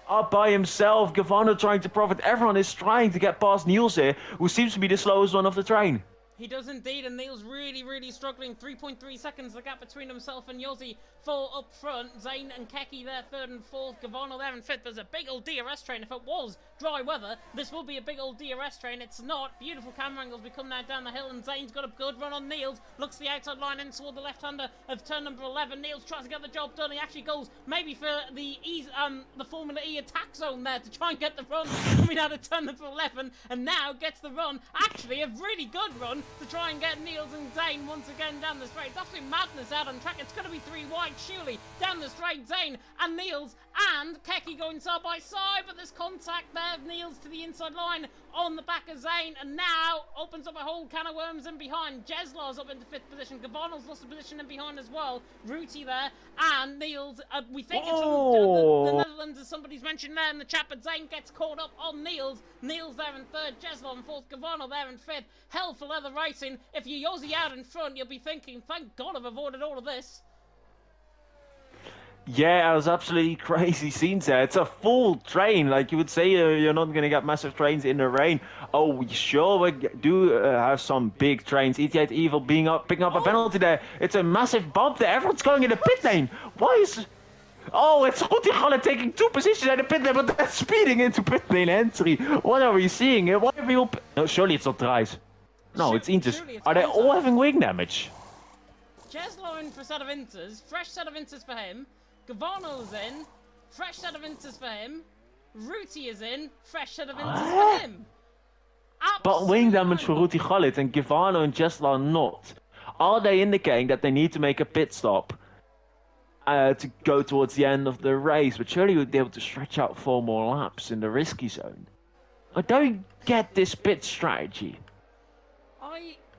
up by himself. Gavano trying to profit. Everyone is trying to get past Niels here, who seems to be the slowest one of the train. He does indeed, and Niels really, really struggling. 3.3 seconds the gap between himself and Yossi for up front. Zane and Keki there, third and fourth. Gavano there in fifth. There's a big old DRS train. If it was dry weather, this will be a big old DRS train. It's not. Beautiful camera angles. We come now down the hill, and Zane's got a good run on Niels. Looks the outside line in toward the left-hander of turn number 11. Niels tries to get the job done. He actually goes maybe for the Formula E attack zone there to try and get the run coming out of turn number 11, and now gets the run. Actually, a really good run to try and get Niels and Zane once again down the straight. It's absolute madness out on track. It's going to be 3 wide, surely. Down the straight, Zane and Niels and Keki going side by side, but there's contact there. there. Niels to the inside line on the back of Zane, and now opens up a whole can of worms in behind. Jeslar's up into 5th position. Gavano's lost a position in behind as well. Ruti there, and Niels, we think it's from the Netherlands, as somebody's mentioned there in the chat, but Zane gets caught up on Niels. Niels there in 3rd, Jeslar in 4th, Gavano there in 5th. Hell for leather racing. If you Yossi out in front, you'll be thinking, thank God I've avoided all of this. Yeah, it was absolutely crazy scenes there. It's a full train. Like you would say, you're not going to get massive trains in the rain. Oh, we sure we do have some big trains. ET8 Evil picking up a penalty there. It's a massive bump there. Everyone's going in the pit lane. Why is... Oh, it's Rotigalle taking 2 positions at the pit lane, but they're speeding into pit lane entry. What are we seeing? Why are we all... No, surely it's not Dries. No, it's Inters. Are they all having wing damage? Jeslo in for a set of Inters. Fresh set of Inters for him. Gavano's in. Fresh set of Inters for him. Ruti is in. Fresh set of Inters for him. But wing damage for Rotigalle and Gavano and Jesla not. Are they indicating that they need to make a pit stop to go towards the end of the race? But surely we'd be able to stretch out 4 more laps in the risky zone. I don't get this pit strategy.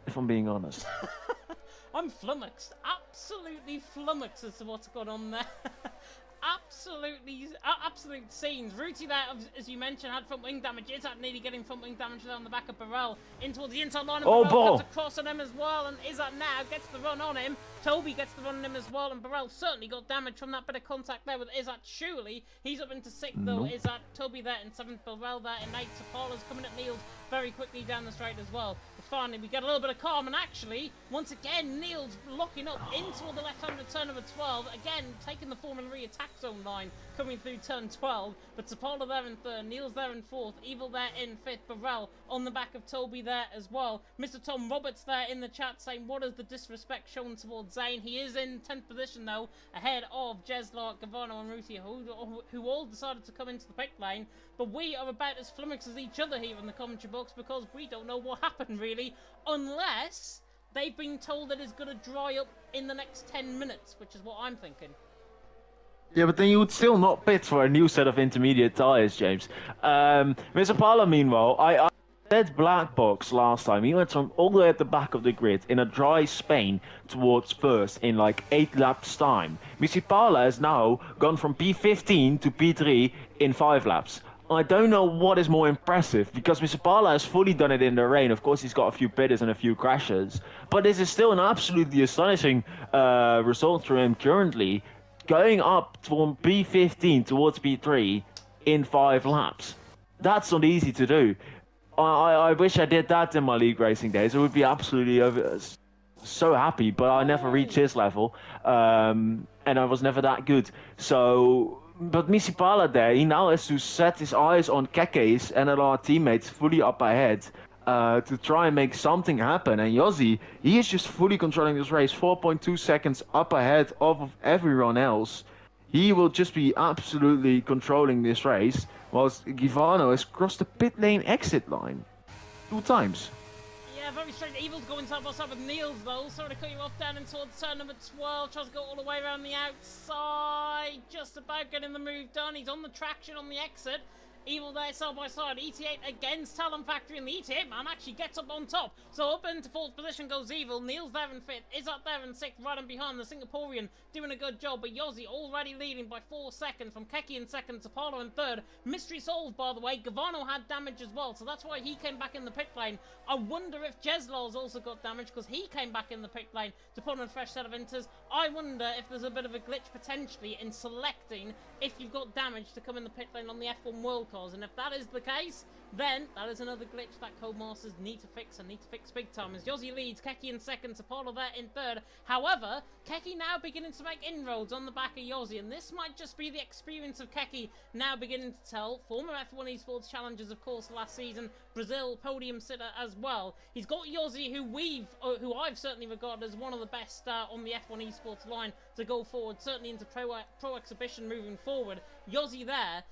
If I'm being honest. I'm flummoxed. Absolutely flummoxed as to what's going on there. Absolute scenes. Ruti there, as you mentioned, had front wing damage. Is that nearly getting front wing damage there on the back of Burrell in towards the inside line? And Burrell comes across on him as well, and is that now gets the run on him. Toby gets the run on him as well, and Burrell certainly got damage from that bit of contact there with Izzat. Surely he's up into 6th though. Izzat, Toby there in 7th, Burrell there in 8th. Sapala's coming at Niels very quickly down the straight as well. But finally we get a little bit of calm, and actually once again Niels locking up into the left-handed turn number 12, again taking the Formula E attack zone line coming through turn 12. But Sapala there in 3rd, Niels there in 4th, Evil there in 5th, Burrell on the back of Toby there as well. Mr. Tom Roberts there in the chat saying, what is the disrespect shown towards Zane? He is in 10th position though, ahead of Jeslar, Gavano and Ruti, who all decided to come into the pit lane. But we are about as flummoxed as each other here in the commentary box, because we don't know what happened really, unless they've been told that it's going to dry up in the next 10 minutes, which is what I'm thinking. Yeah, but then you would still not pit for a new set of intermediate tyres, James. Mr. Pala, meanwhile, I said black box last time. He went from all the way at the back of the grid in a dry Spain towards first in like 8 laps time. Mr. Pala has now gone from P15 to P3 in 5 laps. I don't know what is more impressive, because Mr. Pala has fully done it in the rain. Of course, he's got a few pitters and a few crashes, but this is still an absolutely astonishing result for him currently, going up from P15 towards P3 in 5 laps. That's not easy to do. I wish I did that in my league racing days. I would be absolutely so happy, but I never reached his level, and I was never that good. So... But Misipala there, he now has to set his eyes on Keke's and our teammates fully up ahead to try and make something happen. And Yossi, he is just fully controlling this race, 4.2 seconds up ahead of everyone else. He will just be absolutely controlling this race, whilst Givano has crossed the pit lane exit line 2 times. Yeah, very strange. Evil's going side by side with Niels though. Sorry to cut you off down in towards turn number 12. Tries to go all the way around the outside. Just about getting the move done. He's on the traction on the exit. Evil there side by side. ET8 against Talon Factory, and the ET8 man actually gets up on top. So up into 4th position goes Evil. Niels there in 5th. Is up there in 6th, right in behind. The Singaporean doing a good job. But Yossi already leading by 4 seconds from Keki in 2nd, Apollo in 3rd. Mystery solved, by the way. Gavano had damage as well, so that's why he came back in the pit lane. I wonder if Jeslar's also got damage, because he came back in the pit lane to put on a fresh set of inters. I wonder if there's a bit of a glitch potentially in selecting if you've got damage to come in the pit lane on the F1 World Cars, and if that is the case, then that is another glitch that Codemasters need to fix, and need to fix big time. As Yossi leads, Keki in 2nd, Apollo there in 3rd. However, Keki now beginning to make inroads on the back of Yossi, and this might just be the experience of Keki now beginning to tell. Former F1 Esports Challengers, of course, last season, Brazil podium sitter as well. He's got Yossi, who I've certainly regarded as one of the best on the F1 Esports line to go forward, certainly into Pro Exhibition moving forward. Yossi there,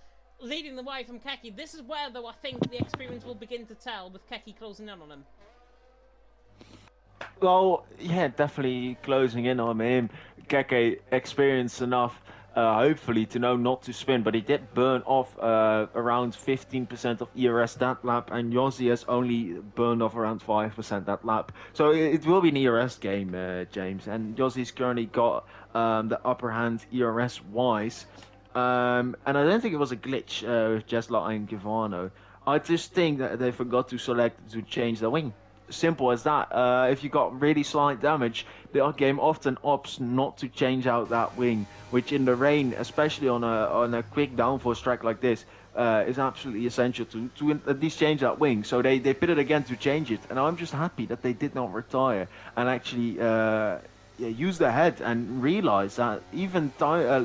leading the way from Keki. This is where, though, I think the experience will begin to tell, with Keki closing in on him. Well, yeah, definitely closing in on him. Keke experienced enough hopefully to know not to spin, but he did burn off around 15% of ERS that lap, and Yossi has only burned off around 5% that lap. So it will be an ERS game, James, and Yossi's currently got the upper hand ERS-wise. And I don't think it was a glitch with Jesla and Givano. I just think that they forgot to select to change the wing. Simple as that. If you got really slight damage, the game often opts not to change out that wing, which in the rain, especially on a quick downforce track like this, is absolutely essential to at least change that wing. So they pit it again to change it, and I'm just happy that they did not retire and actually use their head and realize that even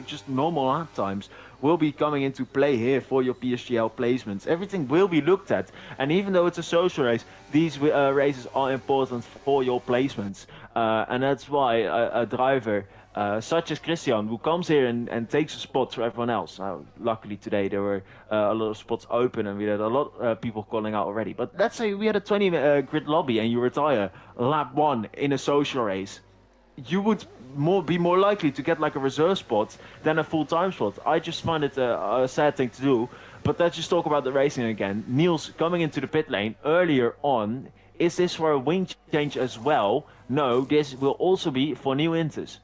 just normal lap times will be coming into play here for your PSGL placements. Everything will be looked at, and even though it's a social race, these races are important for your placements, and that's why a driver such as Christian, who comes here and takes a spot for everyone else. Luckily today there were a lot of spots open and we had a lot of people calling out already. But let's say we had a 20 grid lobby and you retire lap 1 in a social race. You would be more likely to get like a reserve spot than a full-time spot. I just find it a sad thing to do. But let's just talk about the racing again. Niels coming into the pit lane earlier on. Is this for a wing change as well? No, this will also be for new inters.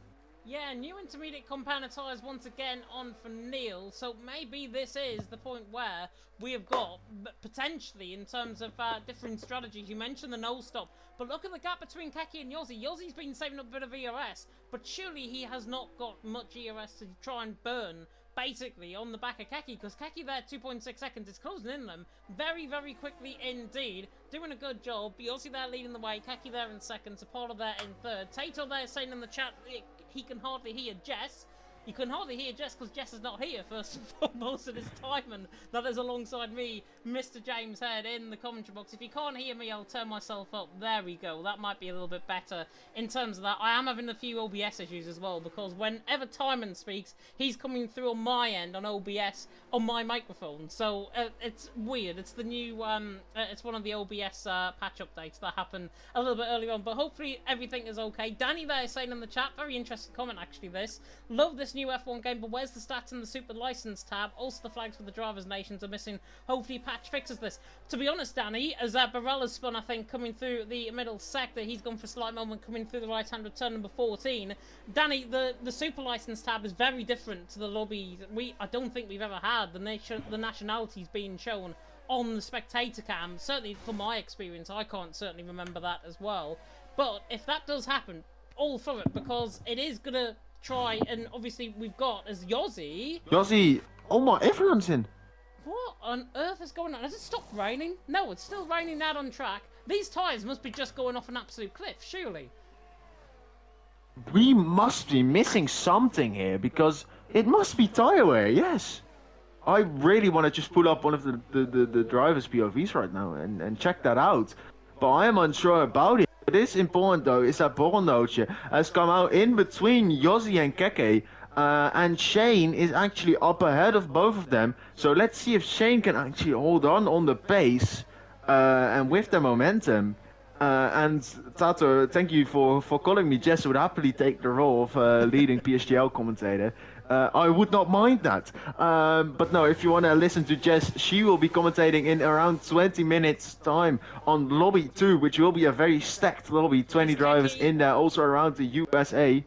Yeah, new intermediate compound tyres once again on for Neil, so maybe this is the point where we have got, potentially, in terms of different strategies. You mentioned the no stop, but look at the gap between Keki and Yossi. Yossi's been saving up a bit of ERS, but surely he has not got much ERS to try and burn, basically, on the back of Keki, because Keki there, 2.6 seconds, is closing in them very, very quickly indeed. Doing a good job. Yossi there leading the way, Keki there in second, Zapata there in third. Tato there saying in the chat he can hardly hear Jess. You can hardly hear Jess because Jess is not here, first and foremost, at this time, and that is alongside me, Mr. James Head, in the commentary box. If you can't hear me, I'll turn myself up. There we go. That might be a little bit better in terms of that. I am having a few OBS issues as well, because whenever Timon speaks, he's coming through on my end on OBS on my microphone. So it's weird. It's the new, it's one of the OBS patch updates that happened a little bit earlier on, but hopefully everything is okay. Danny there is saying in the chat, very interesting comment actually this. Love this new F1 game, but where's the stats and the super license tab? Also the flags for the drivers' nations are missing. Hopefully patch fixes this. To be honest, Danny, as Barella's spun, I think, coming through the middle sector, he's gone for a slight moment coming through the right-hand return number 14. Danny, the super license tab is very different to the lobbies. I don't think we've ever had the nationalities being shown on the spectator cam. Certainly from my experience, I can't certainly remember that as well. But if that does happen, all for it, because it is gonna try, and obviously we've got as Yossi. Oh my, everyone's in. What on earth is going on? Has it stopped raining? No, it's still raining out on track. These tyres must be just going off an absolute cliff, surely. We must be missing something here, because it must be tire wear, yes. I really want to just pull up one of the driver's POVs right now and check that out. But I am unsure about it. What is important though is that Borrelnootje has come out in between Yossi and Keke. And Shane is actually up ahead of both of them. So let's see if Shane can actually hold on the pace and with the momentum. And Tato, thank you for calling me. Jess would happily take the role of leading PSGL commentator. I would not mind that. But no, if you want to listen to Jess, she will be commentating in around 20 minutes time on Lobby 2, which will be a very stacked lobby. 20 drivers in there, also around the USA.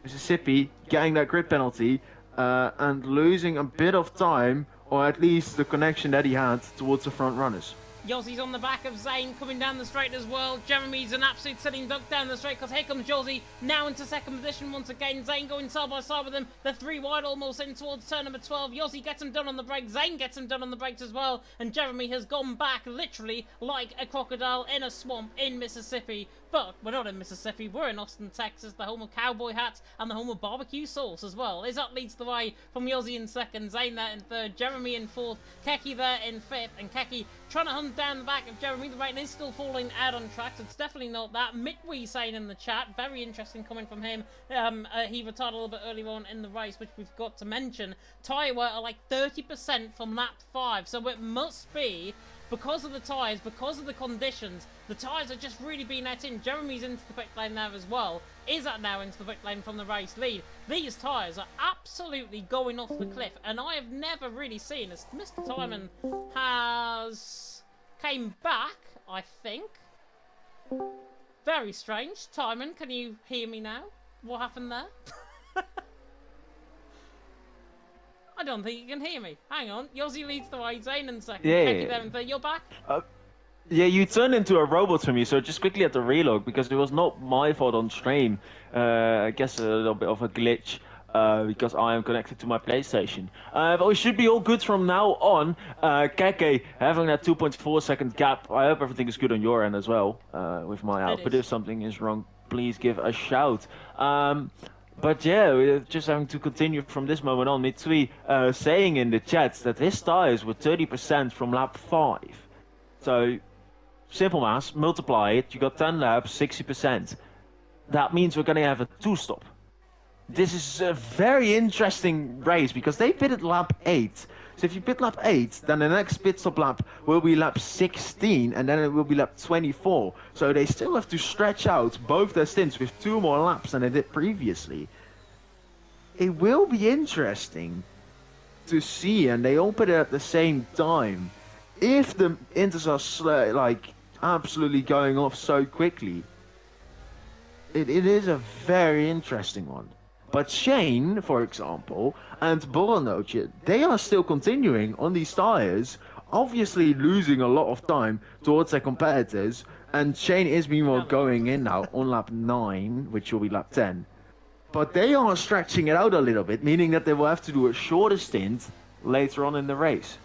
Mississippi getting that grid penalty and losing a bit of time, or at least the connection that he had towards the front runners. Yossi's on the back of Zane coming down the straight as well. Jeremy's an absolute sitting duck down the straight, because here comes Yossi now into second position once again. Zane going side by side with him. They're 3 wide almost in towards turn number 12. Yossi gets him done on the brakes. Zane gets him done on the brakes as well. And Jeremy has gone back literally like a crocodile in a swamp in Mississippi. But we're not in Mississippi, we're in Austin, Texas, the home of cowboy hats and the home of barbecue sauce as well. Izot leads the way from Yossi in second, Zane there in third, Jeremy in fourth, Keki there in fifth, and Keki trying to hunt down the back of Jeremy. The rain is still falling out on track, so it's definitely not that. Mitwee saying in the chat, very interesting coming from him. He retired a little bit earlier on in the race, which we've got to mention. Tyre wear are like 30% from lap 5, so it must be because of the tyres, because of the conditions, the tyres are just really being let in. Jeremy's into the pit lane there as well. Izzat now into the pit lane from the race lead. These tyres are absolutely going off the cliff, and I have never really seen, as Mr. Timon has came back, I think. Very strange. Timon, can you hear me now? What happened there? I don't think you can hear me. Hang on. Yossi leads the way. Zane in second. Yeah. Kecky there in third. You're back? Yeah, you turned into a robot for me, so just quickly at the reload, because it was not my fault on stream. I guess a little bit of a glitch, because I am connected to my PlayStation. But we should be all good from now on. Keke having that 2.4 second gap. I hope everything is good on your end as well, with my output. If something is wrong, please give a shout. But yeah, we're just having to continue from this moment on. Mitsui saying in the chat that his tires were 30% from lap 5. So, simple maths, multiply it, you got 10 laps, 60%. That means we're going to have a 2-stop. This is a very interesting race because they pitted lap 8. So if you pit lap 8, then the next pit stop lap will be lap 16 and then it will be lap 24. So they still have to stretch out both their stints with 2 more laps than they did previously. It will be interesting to see, and they all pit it at the same time. If the inters are like absolutely going off so quickly, it is a very interesting one. But Shane, for example, and Boranoche, they are still continuing on these tires, obviously losing a lot of time towards their competitors. And Shane is meanwhile going in now on lap 9, which will be lap 10. But they are stretching it out a little bit, meaning that they will have to do a shorter stint later on in the race.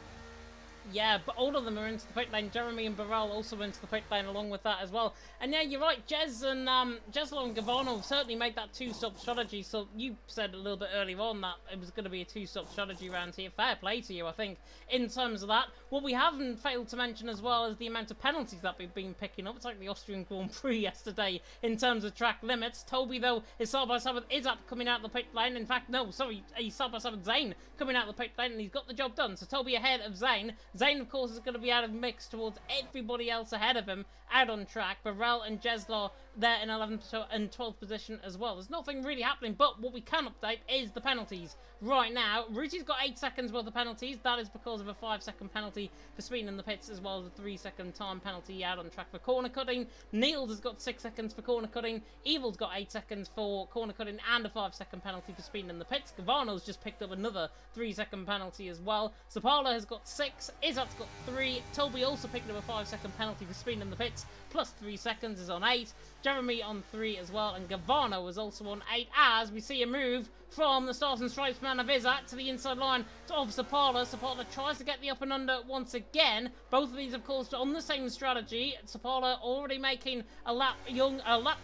Yeah, but all of them are into the pit lane. Jeremy and Burrell also into the pit lane along with that as well. And yeah, you're right, Jez and Gavano have certainly made that 2-stop strategy. So you said a little bit earlier on that it was going to be a 2-stop strategy round here. Fair play to you, I think, in terms of that. What we haven't failed to mention as well is the amount of penalties that we've been picking up. It's like the Austrian Grand Prix yesterday in terms of track limits. Toby, though, is side by side with Izzat coming out the pit lane. In fact, no, sorry, he's side by side with Zane coming out the pit lane, and he's got the job done. So Toby ahead of Zane. Zane, of course, is going to be out of mix towards everybody else ahead of him, out on track. Burrell and Jeslar there in 11th and 12th position as well. There's nothing really happening, but what we can update is the penalties. Right now, Ruti's got 8 seconds worth of penalties. That is because of a 5-second penalty for speeding in the pits, as well as a 3-second time penalty out on track for corner cutting. Niels has got 6 seconds for corner cutting. Evil's got 8 seconds for corner cutting and a 5-second penalty for speeding in the pits. Gavano's just picked up another 3-second penalty as well. Sapala has got 6. Izzat's got 3. Toby also picked up a 5-second penalty for speeding in the pits, plus 3 seconds is on 8. Jeremy on 3 as well, and Gavano is also on 8, as we see a move from the Stars and Stripes man of Izzat to the inside line of Sapala. Sapala tries to get the up and under once again. Both of these, of course, on the same strategy. Sapala already making a lap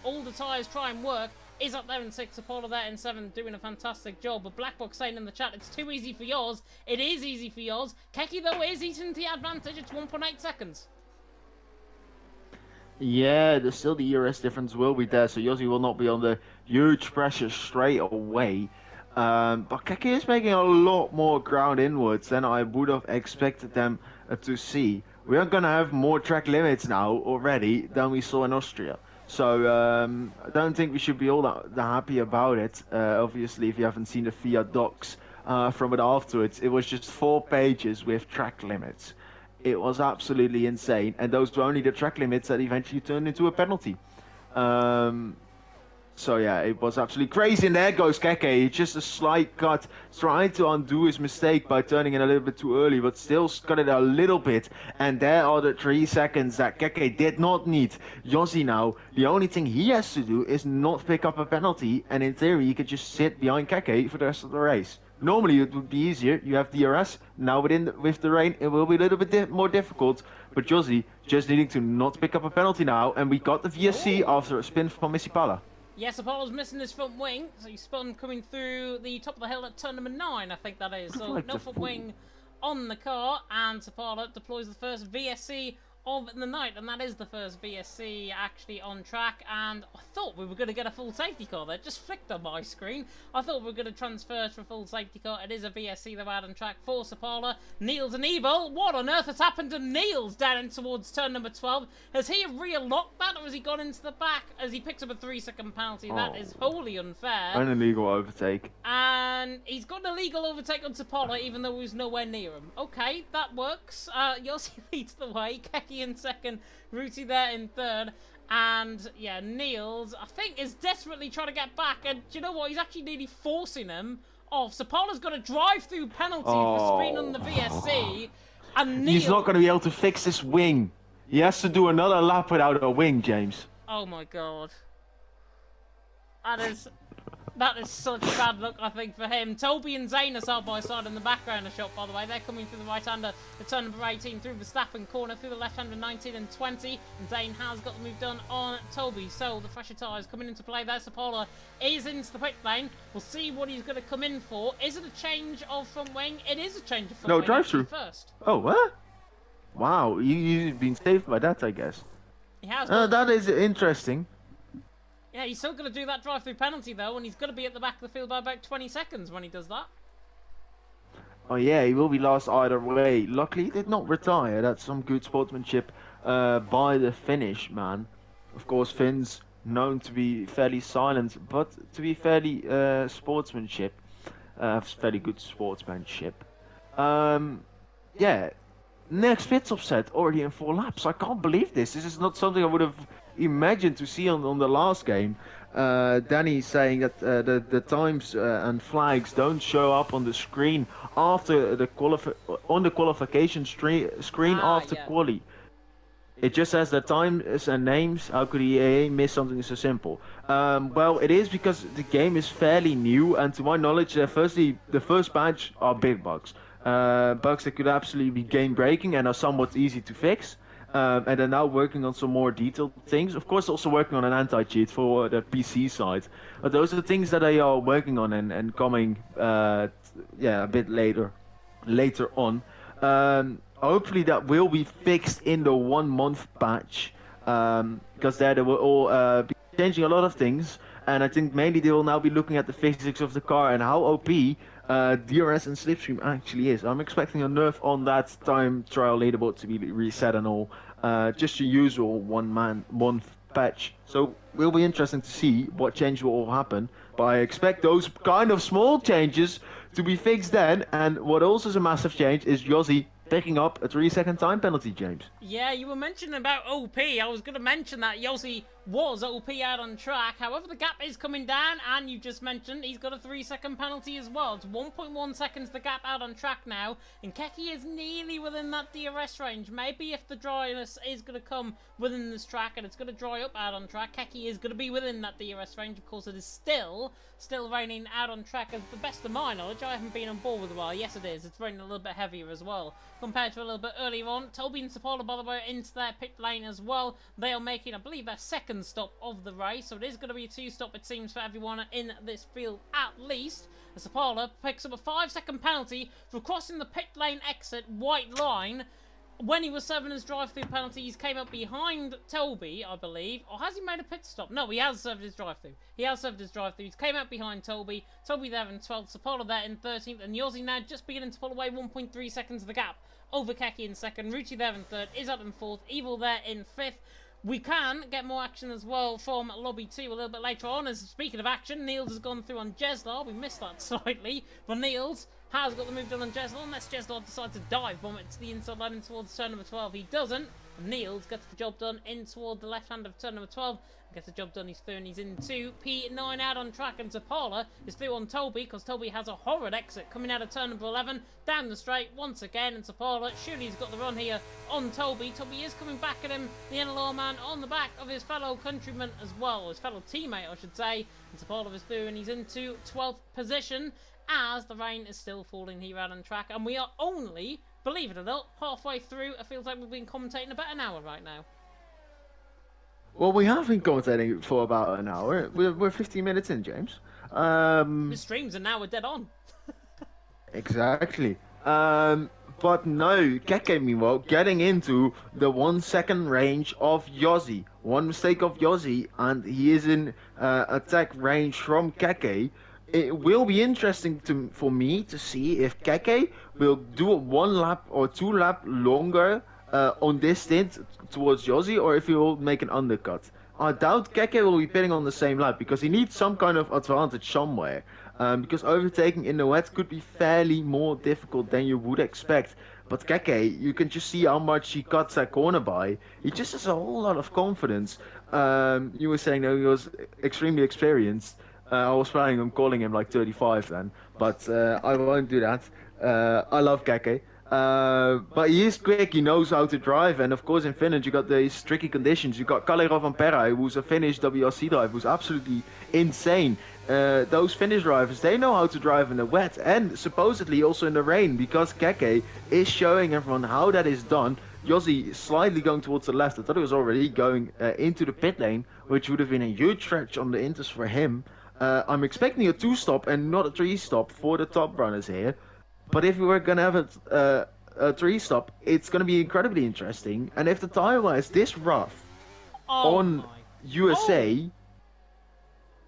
all the tyres try and work. Is up there in 6, Apollo there in 7, doing a fantastic job. But Blackbox saying in the chat, it's too easy for yours. It is easy for yours. Keki, though, is eating the advantage. It's 1.8 seconds. Yeah, there's still the ERS difference will be there, so Yossi will not be under huge pressure straight away. But Keki is making a lot more ground inwards than I would have expected them to see. We are going to have more track limits now already than we saw in Austria. So I don't think we should be all that happy about it. Obviously, if you haven't seen the FIA docs from it afterwards, it was just 4 pages with track limits. It was absolutely insane, and those were only the track limits that eventually turned into a penalty. So yeah, it was absolutely crazy, and there goes Keke. Just a slight cut, trying to undo his mistake by turning in a little bit too early, but still cut it a little bit. And there are the 3 seconds that Keke did not need. Yossi now, the only thing he has to do is not pick up a penalty, and in theory he could just sit behind Keke for the rest of the race. Normally it would be easier, you have DRS, now with the rain it will be a little bit more difficult, but Yossi just needing to not pick up a penalty now, and we got the VSC after a spin from Missipala. Yes, Apollo's missing his front wing, so he spun coming through the top of the hill at turn number 9, I think that is. So no front wing on the car, and Sapala deploys the first VSC of the night, and that is the first VSC actually on track. And I thought we were going to get a full safety car there. Just flicked on my screen. I thought we were going to transfer to a full safety car. It is a VSC though out on track for Sapala. Niels and Evil. What on earth has happened to Niels down in towards turn number 12? Has he relocked that, or has he gone into the back as he picks up a 3-second penalty? That is wholly unfair. An illegal overtake. And he's got an illegal overtake on Sapala, even though he was nowhere near him. Okay, that works. Yossi leads the way. Keki in second. Ruti there in third. And, yeah, Niels, I think, is desperately trying to get back. And do you know what? He's actually nearly forcing him off. Sapala's got a drive-through penalty for speeding on the VSC. And Niels... He's not going to be able to fix this wing. He has to do another lap without a wing, James. Oh, my God. That is such bad luck, I think, for him. Toby and Zane are side by side in the background of shot, by the way. They're coming through the right-hander, the turn number 18, through the Verstappen corner, through the left-hander 19 and 20. And Zane has got the move done on Toby. So the fresher tyres coming into play there. Sapala is into the pit lane. We'll see what he's going to come in for. Is it a change of front wing? It is a change of front wing. No, drive-through. First. Oh, what? Wow, you've been saved by that, I guess. He has. That is interesting. Yeah, he's still going to do that drive-through penalty, though, and he's going to be at the back of the field by about 20 seconds when he does that. Oh yeah, he will be lost either way. Luckily, he did not retire. That's some good sportsmanship by the Finnish man. Of course, Finns known to be fairly silent, but to be fairly sportsmanship, fairly good sportsmanship. Yeah, next pit stop set already in 4 laps. I can't believe this. This is not something I would have imagined to see on the last game. Danny saying that the times and flags don't show up on the screen after the qualification screen after quali. It just says the times and names. How could EA miss something so simple? Well, it is because the game is fairly new, and to my knowledge, firstly, the first batch are big bugs. Bugs that could absolutely be game breaking and are somewhat easy to fix. And they're now working on some more detailed things. Of course, also working on an anti-cheat for the PC side. But those are the things that they are working on and coming, a bit later on. Hopefully that will be fixed in the 1-month batch, because there they will all be changing a lot of things. And I think mainly they will now be looking at the physics of the car and how OP DRS and slipstream actually is. I'm expecting a nerf on that time trial leaderboard to be reset and all. Just your usual 1-month patch. So will be interesting to see what change will happen. But I expect those kind of small changes to be fixed then. And what also is a massive change is Yossi picking up a 3-second time penalty, James. Yeah, you were mentioning about OP. I was going to mention that Yossi was OP out on track. However, the gap is coming down, and you just mentioned he's got a 3-second penalty as well. It's 1.1 seconds the gap out on track now, and Keki is nearly within that DRS range. Maybe if the dryness is going to come within this track and it's going to dry up out on track, Keki is going to be within that DRS range. Of course, it is still raining out on track. As the best of my knowledge, I haven't been on board with a while. Yes, it is. It's raining a little bit heavier as well compared to a little bit earlier on. Toby and Sapala, by the way, into their pit lane as well. They are making, I believe, their second stop of the race, so it is going to be a 2-stop, it seems, for everyone in this field at least. Sapala picks up a 5-second penalty for crossing the pit lane exit white line. When he was serving his drive-through penalty, he's came up behind Toby, I believe. Or has he made a pit stop? No, he has served his drive-through. He has served his drive-through. He came out behind Toby. Toby there in 12th. Sapala there in 13th. And Yossi now just beginning to pull away 1.3 seconds of the gap over Keki in second. Ruti there in third. Izzat in fourth. Evil there in fifth. We can get more action as well from Lobby 2 a little bit later on. As speaking of action, Niels has gone through on Jeslar. We missed that slightly. But Niels has got the move done on Jeslar, unless Jeslar decides to dive bomb it to the inside line in towards turn number 12. He doesn't. And Niels gets the job done in toward the left hand of turn number 12. Gets the job done, he's through and he's into P9 out on track, and Zapala is through on Toby because Toby has a horrid exit coming out of turn number 11 down the straight once again, and Zapala surely he's got the run here on Toby. Toby is coming back at him, the NLR man on the back of his fellow countryman as well, his fellow teammate I should say, and Zapala is through and he's into 12th position as the rain is still falling here out on track, and we are only, believe it or not, halfway through. It feels like we've been commentating about an hour right now. Well, we have been commentating for about an hour. We're 15 minutes in, James. The streams are now dead on. Exactly. But no, Keke meanwhile getting into the 1 second range of Yossi. One mistake of Yossi and he is in attack range from Keke. It will be interesting for me to see if Keke will do a 1 lap or 2 lap longer on this stint towards Yossi, or if he will make an undercut. I doubt Keke will be pitting on the same lap because he needs some kind of advantage somewhere. Because overtaking in the wet could be fairly more difficult than you would expect. But Keke, you can just see how much he cuts that corner by. He just has a whole lot of confidence. You were saying that he was extremely experienced. I was planning on calling him like 35 then, but I won't do that. I love Keke. But he is quick, he knows how to drive, and of course in Finland you got these tricky conditions. You got Kalle Rovanperä, who's a Finnish WRC driver, who's absolutely insane. Those Finnish drivers, they know how to drive in the wet and supposedly also in the rain, because Keke is showing everyone how that is done. Yossi slightly going towards the left. I thought he was already going into the pit lane, which would have been a huge stretch on the inters for him. I'm expecting a 2-stop and not a 3-stop for the top runners here. But if we were going to have a 3-stop, it's going to be incredibly interesting. And if the tire wear is this rough on USA...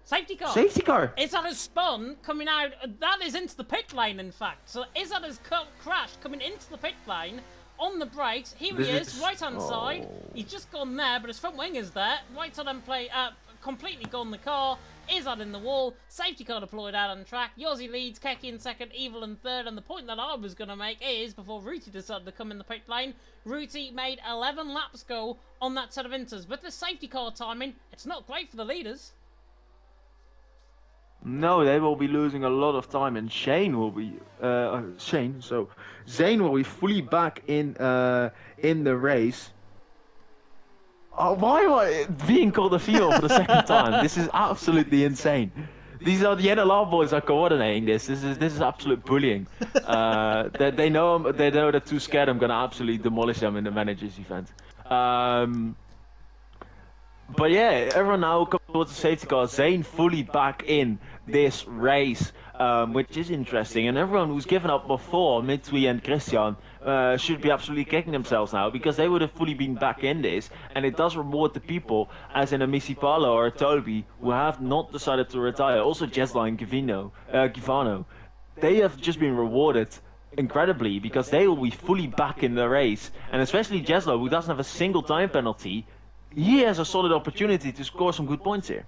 Safety car! Safety car! Izzat has spun, coming out. That is into the pit lane, in fact. So Izzat has crashed, coming into the pit lane on the brakes. Here he is, right-hand side. He's just gone there, but his front wing is there. Right side end plate, completely gone the car. Izzat in the wall. Safety car deployed out on track. Yossi leads, Keke in second, Evil in third. And the point that I was going to make is, before Ruti decided to come in the pit lane, Ruti made 11 laps go on that set of inters. With the safety car timing, it's not great for the leaders. No, they will be losing a lot of time, and Zane will be fully back in the race. Oh, why am I being called a female for the second time? This is absolutely insane. These are the NLR boys are coordinating this. This is absolute bullying. They know they're too scared. I'm gonna absolutely demolish them in the managers event. But yeah, everyone now comes towards the safety car. Zane fully back in this race, which is interesting. And everyone who's given up before, Mitsui and Christian, should be absolutely kicking themselves now, because they would have fully been back in this. And it does reward the people, as in a Misipalo or a Toby, who have not decided to retire. Also Jesla and Givano. They have just been rewarded incredibly, because they will be fully back in the race. And especially Jesla, who doesn't have a single time penalty, he has a solid opportunity to score some good points here.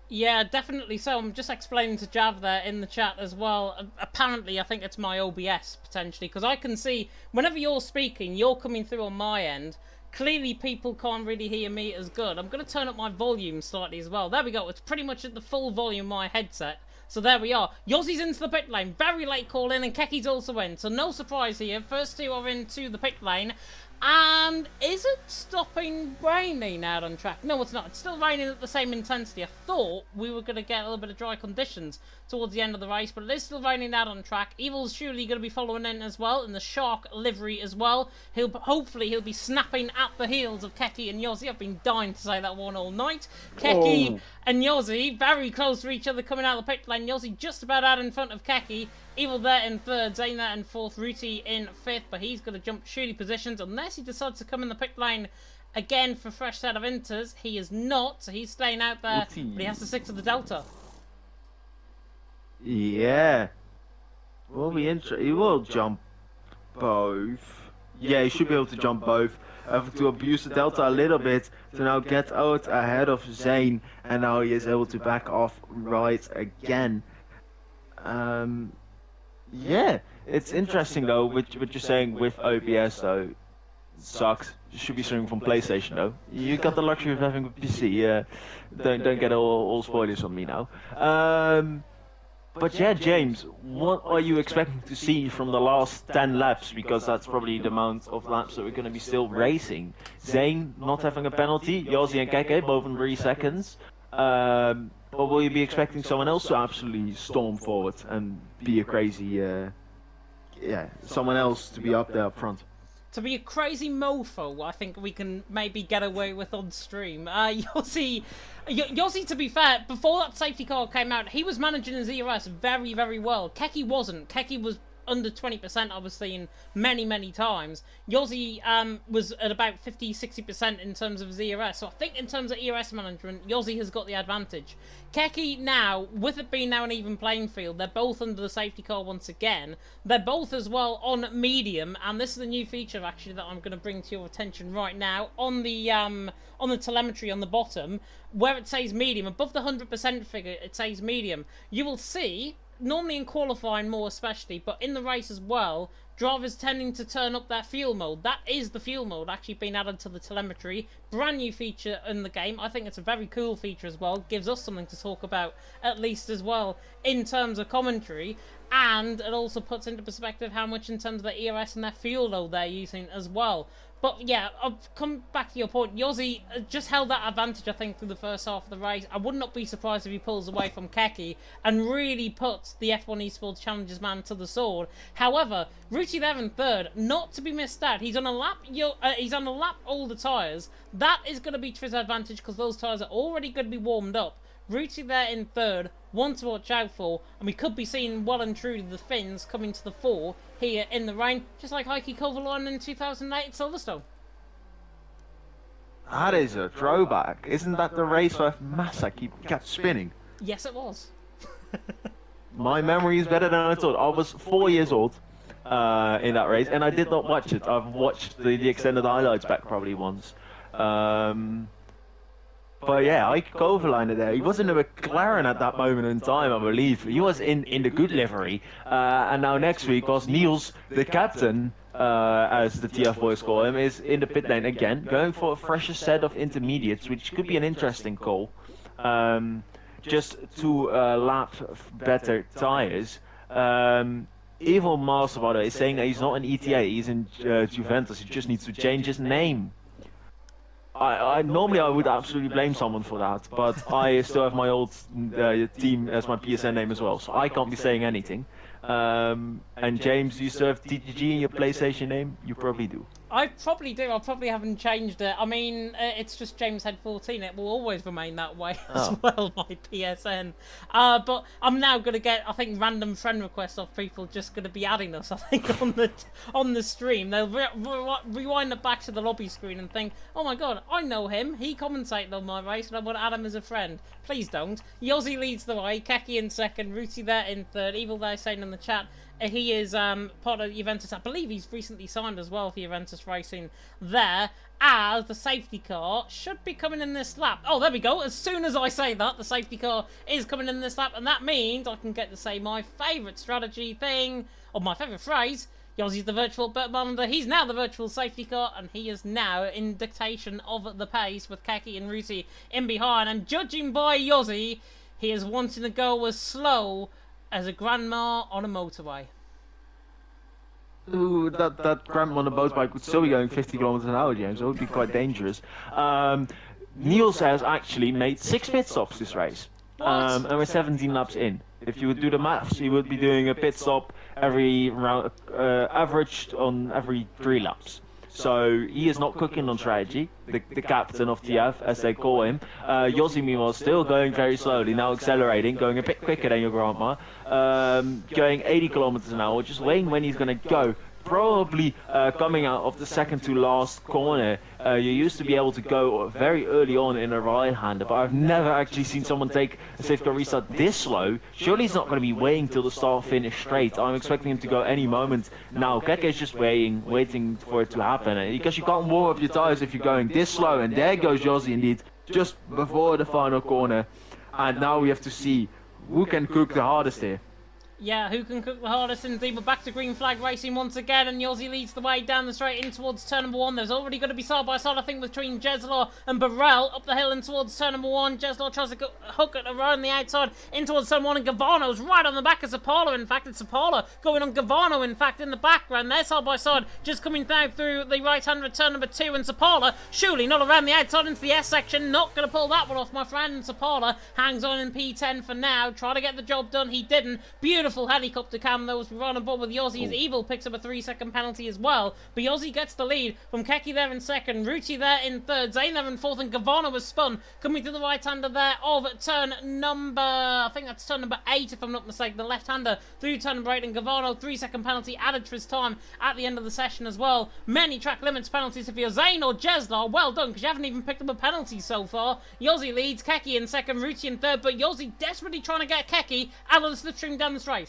Yeah, definitely so. I'm just explaining to Jav there in the chat as well. Apparently, I think it's my OBS, potentially, because I can see, whenever you're speaking, you're coming through on my end. Clearly, people can't really hear me as good. I'm going to turn up my volume slightly as well. There we go. It's pretty much at the full volume of my headset. So there we are. Yossi's into the pit lane. Very late call in, and Keki's also in. So no surprise here. First two are into the pit lane. And is it stopping raining out on track? No, it's not. It's still raining at the same intensity. I thought we were going to get a little bit of dry conditions towards the end of the race, but it is still raining out on track. Evil's surely going to be following in as well, in the Shark livery as well. Hopefully he'll be snapping at the heels of Keke and Yossi. I've been dying to say that one all night. Keke and Yossi very close to each other coming out of the pit lane. Yossi just about out in front of Keke. Evil there in third, Zane there in fourth, Ruti in fifth, but he's going to jump shooty positions unless he decides to come in the pit lane again for a fresh set of inters. He is not, so he's staying out there, but he has to stick to the Delta. Yeah. Will be interesting. He will jump both. Yeah, he should be able to jump both. To abuse the Delta a little bit to now get out ahead of Zane, and now he is able to back off right again. Yeah, it's interesting though, what you're saying with OBS though. It sucks. You should be streaming from PlayStation though. You got the luxury of having a PC. Don't get all spoilers on me now. But yeah, James, what are you expecting to see from the last 10 laps? Because that's probably the amount of laps that we're going to be still racing. Zane not having a penalty, Yossi and Keke both in 3 seconds. Or will you be expecting someone else to absolutely storm forward and be a crazy, someone else to be up there up front? To be a crazy mofo, I think we can maybe get away with on stream. Yossi, to be fair, before that safety car came out, he was managing his ERS very, very well. Keke wasn't. Keke was under 20% I've seen many times. Yossi was at about 50-60% in terms of his ERS. So I think in terms of ERS management, Yossi has got the advantage. Keke now, with it being now an even playing field, they're both under the safety car once again. They're both as well on medium, and this is a new feature actually that I'm going to bring to your attention right now on the telemetry on the bottom, where it says medium, above the 100% figure, it says medium. You will see, normally in qualifying more especially, but in the race as well, drivers tending to turn up their fuel mode. That is the fuel mode actually being added to the telemetry. Brand new feature in the game. I think it's a very cool feature as well. Gives us something to talk about at least as well in terms of commentary. And it also puts into perspective how much in terms of the ERS and their fuel load they're using as well. But yeah, I'll come back to your point. Yossi just held that advantage, I think, through the first half of the race. I would not be surprised if he pulls away from Keke and really puts the F1 Esports Challengers man to the sword. However, Ruti there in third, not to be missed out. He's on a lap. He's on a lap all the tyres. That is going to be to his advantage because those tyres are already going to be warmed up. Ruti there in third, one to watch out for, and we could be seeing well and truly the Finns coming to the fore here in the rain, just like Heikki Kovalainen in 2008 at Silverstone. That is a throwback. Isn't that the race where Massa kept spinning? Yes, it was. My memory is better than I thought. I was 4 years old in that race, and I did not watch it. I've watched the extended highlights back probably once. But yeah, Heikki Kovalainen there. He was in a McLaren at that moment in time, I believe. He was in the good livery. And now next week was Niels, the captain, as the TF boys call him, is in the pit lane again, going for a fresher set of intermediates, which could be an interesting call. Just to lap better tyres. Evil Master, by the way, is saying that he's not in ETA, he's in Juventus. He just needs to change his name. Normally I would absolutely blame someone for that, but I still have my old team as my PSN name as well, so I can't be saying anything. And James, do you still have TGG in your PlayStation name? You probably do. I probably do. I probably haven't changed it. I mean, it's just James Head 14. It will always remain that way as well, my PSN. But I'm now going to get, I think, random friend requests of people just going to be adding us, I think, on the stream. They'll rewind it back to the lobby screen and think, oh my god, I know him. He commentated on my race and I want to add him as a friend. Please don't. Yossi leads the way. Keke in second. Ruti there in third. Evil there saying in the chat, he is part of Juventus. I believe he's recently signed as well for Juventus Racing there, as the safety car should be coming in this lap. Oh, there we go. As soon as I say that, the safety car is coming in this lap, and that means I can get to say my favourite strategy thing, or my favourite phrase. Yossi's the virtual bit monitor. He's now the virtual safety car, and he is now in dictation of the pace with Keke and Ruti in behind. And judging by Yossi, he is wanting to go as slow as a grandma on a motorway. Ooh, that grandma on a motorbike would still be going 50 kilometers an hour, James. That would be quite dangerous. Niels has actually made 6 pit stops this race. And we're 17 laps in. If you would do the maths, he would be doing a pit stop every round, averaged on every 3 laps. So he is not cooking on strategy, the captain of TF, as they call him. Yossi, meanwhile, still going very slowly, now accelerating, going a bit quicker than your grandma, going 80 kilometers an hour, just waiting when he's going to go. Probably coming out of the second to last corner. You used to be able to go very early on in a right-hander, but I've never actually seen someone take a safety car restart this slow. Surely he's not going to be waiting till the start-finish straight. I'm expecting him to go any moment now. Keke is just waiting for it to happen, because you can't warm up your tyres if you're going this slow. And there goes Yossi indeed, just before the final corner. And now we have to see who can cook the hardest here. Yeah, who can cook the hardest indeed? We're back to green flag racing once again, and Yossi leads the way down the straight in towards turn number 1. There's already going to be side by side, I think, between Jesler and Burrell up the hill and towards turn number 1. Jesler tries to hook it around the outside in towards turn 1, and Gavano's right on the back of Sapala. In fact, it's Sapala going on Gavano, in fact, in the background. They're side by side, just coming down through the right-hander at turn number 2, and Sapala surely not around the outside into the S section. Not going to pull that one off, my friend. Sapala hangs on in P10 for now. Try to get the job done. He didn't. Beautiful Beautiful helicopter cam though as we run on board with Yossi's. Evil picks up a 3-second penalty as well. But Yossi gets the lead from Keki there in second, Ruti there in third, Zane there in fourth, and Gavano was spun coming to the right-hander there of turn number, I think that's turn number 8 if I'm not mistaken, the left-hander through turn number 8, and Gavano 3-second penalty added to his time at the end of the session as well. Many track limits penalties if you're Zane or Jeslar. Well done, because you haven't even picked up a penalty so far. Yossi leads, Keki in second, Ruti in third, but Yossi desperately trying to get Keki out of the slipstream down the straight.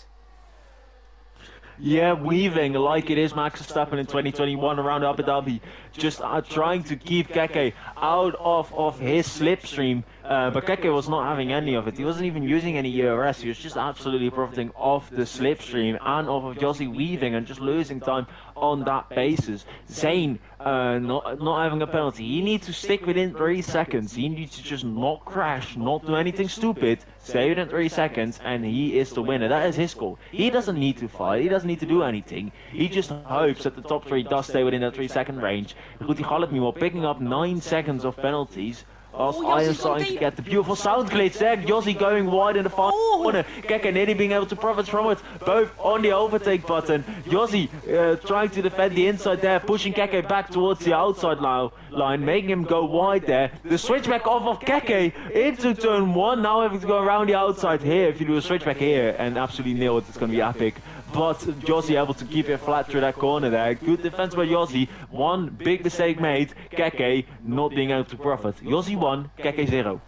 Yeah, weaving like it is Max Verstappen in 2021 around Abu Dhabi. Just trying to keep Keke out of his slipstream. But Keke was not having any of it. He wasn't even using any ERS. He was just absolutely profiting off the slipstream and off of Yossi weaving and just losing time on that basis. Zane not having a penalty. He needs to stick within 3 seconds. He needs to just not crash, not do anything stupid. Stay within 3 seconds, and he is the winner. That is his goal. He doesn't need to fight. He doesn't need to do anything. He just hopes that the top 3 does stay within that 3-second range. Ruti Khalid, meanwhile, picking up 9 seconds of penalties. I am starting to get the beautiful sound glitch there. Yossi going wide in the far corner. Keke nearly being able to profit from it. Both on the overtake button. Yossi trying to defend the inside there. Pushing Keke back towards the outside line. Making him go wide there. The switchback off of Keke into turn 1. Now having to go around the outside here. If you do a switchback here and absolutely nail it, it's going to be epic. But Yossi able to keep it flat through that corner there. Good defense by Yossi. One big mistake made. Keke not being able to profit. Yossi 1, Keke 0.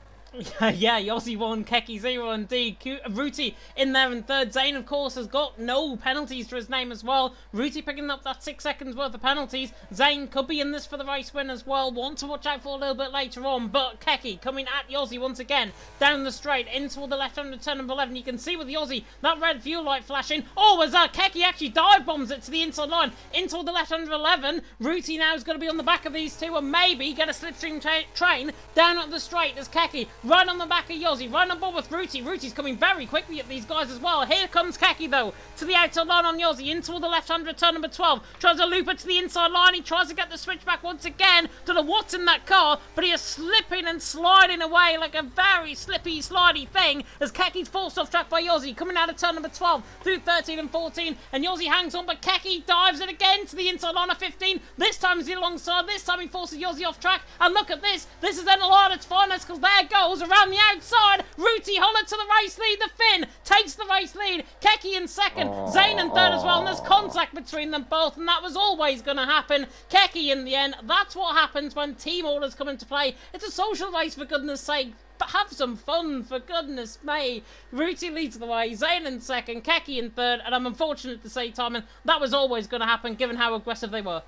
Yeah, Yossi 1, Keki 0 indeed. Ruti in there in third. Zane, of course, has got no penalties to his name as well. Ruti picking up that 6 seconds worth of penalties. Zane could be in this for the race win as well. Want to watch out for a little bit later on. But Keki coming at Yossi once again. Down the straight, into the left under turn number 11. You can see with Yossi, that red fuel light flashing. Oh, as Keki actually dive bombs it to the inside line. Into the left under 11. Ruti now is going to be on the back of these two and maybe get a slipstream train down at the straight as Keki right on the back of Yossi, right on board with Ruti. Ruti's coming very quickly at these guys as well. Here comes Keki though, to the outside line on Yossi, into the left-hander turn number 12. Tries to loop it to the inside line. He tries to get the switch back once again. Don't know what's in that car, but he is slipping and sliding away like a very slippy, slidey thing as Keki's forced off track by Yossi, coming out of turn number 12 through 13 and 14. And Yossi hangs on, but Keki dives it again to the inside line of 15. This time he's alongside. This time he forces Yossi off track. And look at this. This is then a lot at its finest because there goes around the outside. Ruti Holler to the race lead. The Finn takes the race lead. Keki in second. Zane in third as well. And there's contact between them both. And that was always going to happen. Keki in the end. That's what happens when team orders come into play. It's a social race, for goodness sake. But have some fun, for goodness me. Ruti leads the way. Zane in second. Keki in third. And I'm unfortunate to say, Timon, that was always going to happen given how aggressive they were.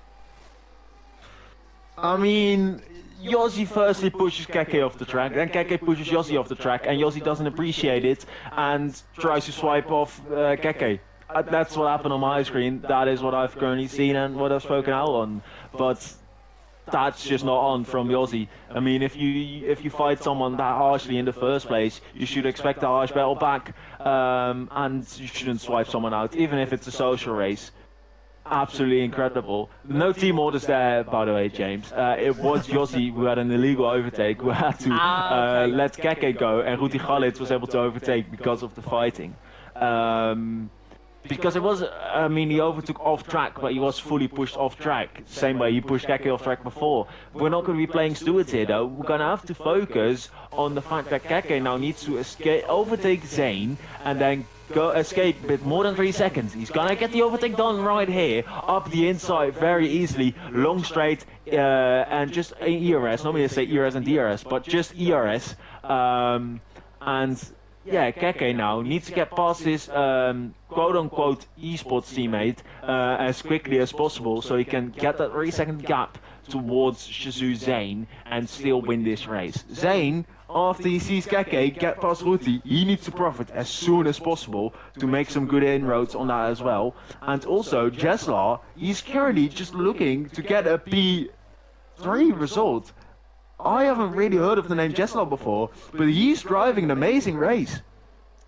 I mean, Yossi firstly pushes Keke off the track, then Keke pushes Yossi off the track, and Yossi doesn't appreciate it and tries to swipe off Keke. That's what happened on my screen. That is what I've currently seen and what I've spoken out on. But that's just not on from Yossi. I mean, if you fight someone that harshly in the first place, you should expect a harsh battle back, and you shouldn't swipe someone out, even if it's a social race. Absolutely incredible. No team orders there, by the way, James. It was Yossi who had an illegal overtake, who had to let Keke go, and Ruti Khalid was able to overtake because of the fighting. Because it was, I mean, he overtook off track, but he was fully pushed off track. Same way he pushed Keke off track before. We're not going to be playing stewards here, though. We're going to have to focus on the fact that Keke now needs to overtake Zane, and then escape with more than 3 seconds. He's gonna get the overtake done right here, up the inside very easily, long straight, and just ERS. Normally I say ERS and DRS, but just ERS. And yeah, Keke now needs to get past his quote-unquote esports teammate as quickly as possible, so he can get that 3-second gap towards Shazoo Zane and still win this race. Zane, after he sees Keke get past Ruti, he needs to profit as soon as possible to make some good inroads on that as well. And also, Jeslar, he's currently just looking to get a P3 result. I haven't really heard of the name Jeslar before, but he's driving an amazing race.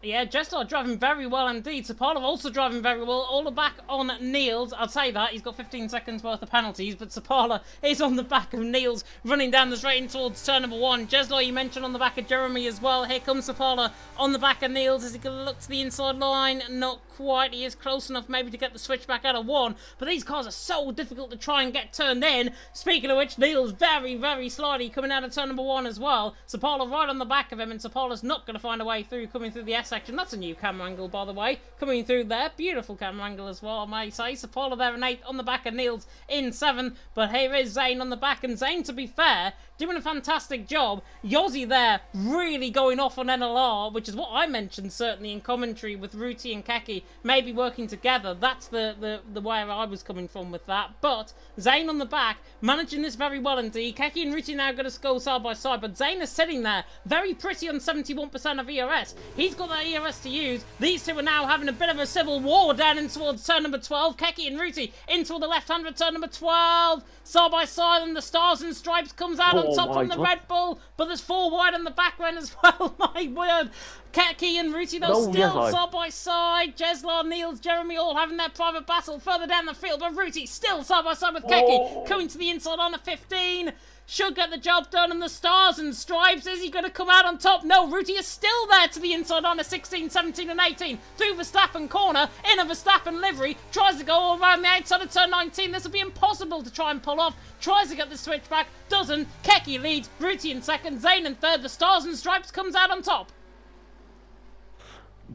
Yeah, Jeslar driving very well indeed. Sapala also driving very well. All the back on Niels. I'll say that. He's got 15 seconds worth of penalties, but Sapala is on the back of Niels, running down the straight towards turn number 1. Jeslar, you mentioned on the back of Jeremy as well. Here comes Sapala on the back of Niels. Is he going to look to the inside line? Not quite. He is close enough maybe to get the switch back out of 1, but these cars are so difficult to try and get turned in. Speaking of which, Niels very, very slightly coming out of turn number 1 as well. Sapala right on the back of him, and Sapala's not going to find a way through, coming through the S section. That's a new camera angle, by the way, coming through there. Beautiful camera angle as well, I might say. Sapala there in 8th, on the back of Niels in 7th, but here is Zane on the back, and Zane, to be fair, doing a fantastic job. Yossi there really going off on NLR, which is what I mentioned certainly in commentary with Ruti and Keki maybe working together. That's the where I was coming from with that. But Zane on the back, managing this very well indeed. Keki and Ruti now going to go side by side, but Zane is sitting there very pretty on 71% of ERS. He's got that ERS to use. These two are now having a bit of a civil war down in towards turn number 12. Keki and Ruti into the left-hand of turn number 12. Side by side, and the Stars and Stripes comes out on top from the Red Bull, but there's 4 wide on the back end as well. My word. Keki and Ruti though still side by side. Jeslar, Niels, Jeremy all having their private battle further down the field, but Ruti still side by side with Keki, coming to the inside on a 15. Should get the job done, and the Stars and Stripes, is he going to come out on top? No, Ruti is still there to the inside on a 16, 17 and 18. Through Verstappen corner, in a Verstappen livery, tries to go all around the outside of turn 19. This will be impossible to try and pull off. Tries to get the switch back, doesn't. Keki leads, Ruti in 2nd, Zane in 3rd. The Stars and Stripes comes out on top.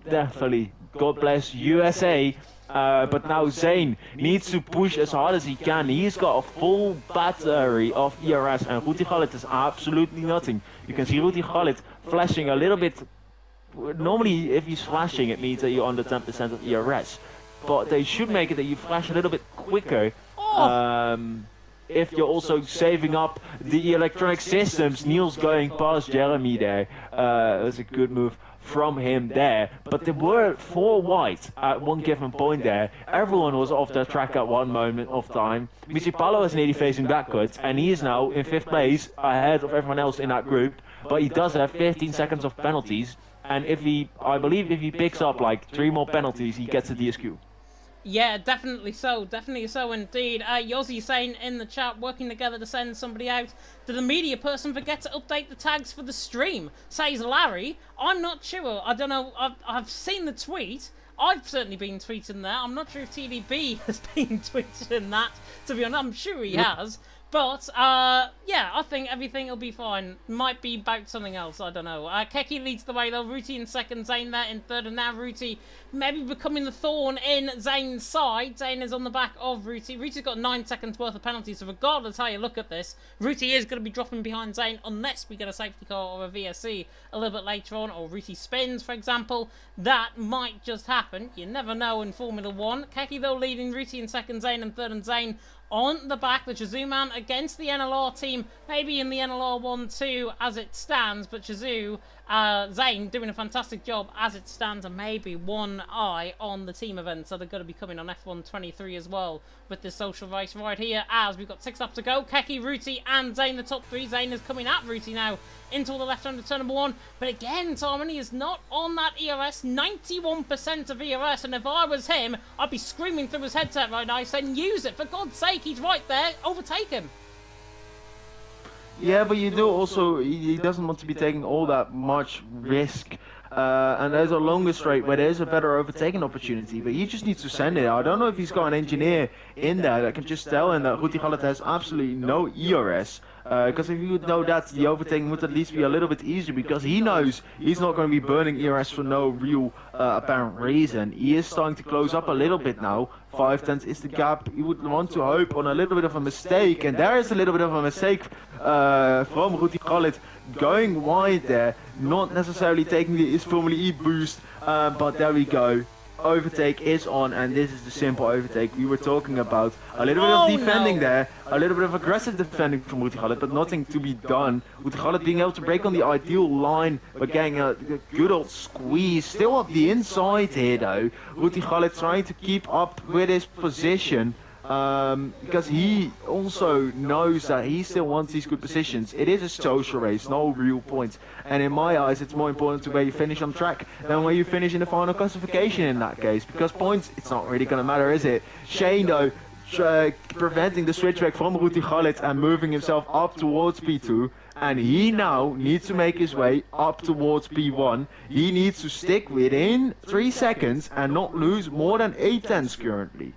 Definitely. God bless USA. But now Zane needs to push as hard as he can. He's got a full battery of ERS, and Ruti Khalid is absolutely nothing. You can see Ruti Khalid flashing a little bit. Normally, if he's flashing, it means that you're under 10% of ERS. But they should make it that you flash a little bit quicker. If you're also saving up the electronic systems. Niels going past Jeremy there. It was a good move from him there, but there were 4 wide at one given point there. Everyone was off their track at one moment of time. Misipalo is nearly facing backwards, and he is now in 5th place ahead of everyone else in that group, but he does have 15 seconds of penalties, and I believe if he picks up like 3 more penalties, he gets a DSQ. Yeah, definitely so indeed. Yossi saying in the chat, working together to send somebody out. Did the media person forget to update the tags for the stream? Says Larry. I'm not sure. I don't know. I've seen the tweet. I've certainly been tweeting that. I'm not sure if TDB has been tweeting that, to be honest. I'm sure he has. But, yeah, I think everything will be fine. Might be about something else, I don't know. Keki leads the way, though. Ruti in 2nd, Zane there in 3rd, and now Ruti maybe becoming the thorn in Zane's side. Zane is on the back of Ruti. Ruti's got 9 seconds worth of penalties, so regardless how you look at this, Ruti is going to be dropping behind Zane unless we get a safety car or a VSC a little bit later on, or Ruti spins, for example. That might just happen. You never know in Formula 1. Keki, though, leading Ruti in 2nd, Zane in 3rd, and Zane on the back. The Chazoo man against the NLR team, maybe in the NLR 1-2 as it stands, but Chazoo, Zane doing a fantastic job as it stands, and maybe one eye on the team events that are going to be coming on F1 23 as well with this social race right here, as we've got 6 laps to go. Keki, Ruti and Zane the top 3. Zane is coming at Ruti now into the left hand of turn number 1, but again Tarmany is not on that ERS. 91% of ERS, and if I was him, I'd be screaming through his headset right now saying use it, for God's sake, he's right there, overtake him. Yeah, but you do also, he doesn't want to be taking all that much risk. And there's a longer straight where there's a better overtaking opportunity, but he just needs to send it. I don't know if he's got an engineer in there that can just tell him that Ruti Khalid has absolutely no ERS. Because if he would know that, the overtaking would at least be a little bit easier, because he knows he's not going to be burning ERS for no real apparent reason. He is starting to close up a little bit now. 5/10 is the gap. He would want to hope on a little bit of a mistake, and there is a little bit of a mistake from Ruti Khalid going wide there, not necessarily taking his Formula E boost, but there we go. Overtake is on, and this is the simple overtake we were talking about. A little bit of defending there, a little bit of aggressive defending from Ruti Khalid, but nothing to be done. Ruti Khalid being able to break on the ideal line, but getting a good old squeeze. Still up the inside here though. Ruti Khalid trying to keep up with his position. because he also knows that he still wants these good positions. It is a social race, no real points. And in my eyes, it's more important to where you finish on track than where you finish in the final classification in that case. Because points, it's not really going to matter, is it? Shane, though, preventing the switchback from Ruti Khalid and moving himself up towards P2. And he now needs to make his way up towards P1. He needs to stick within 3 seconds and not lose more than 8 tenths currently.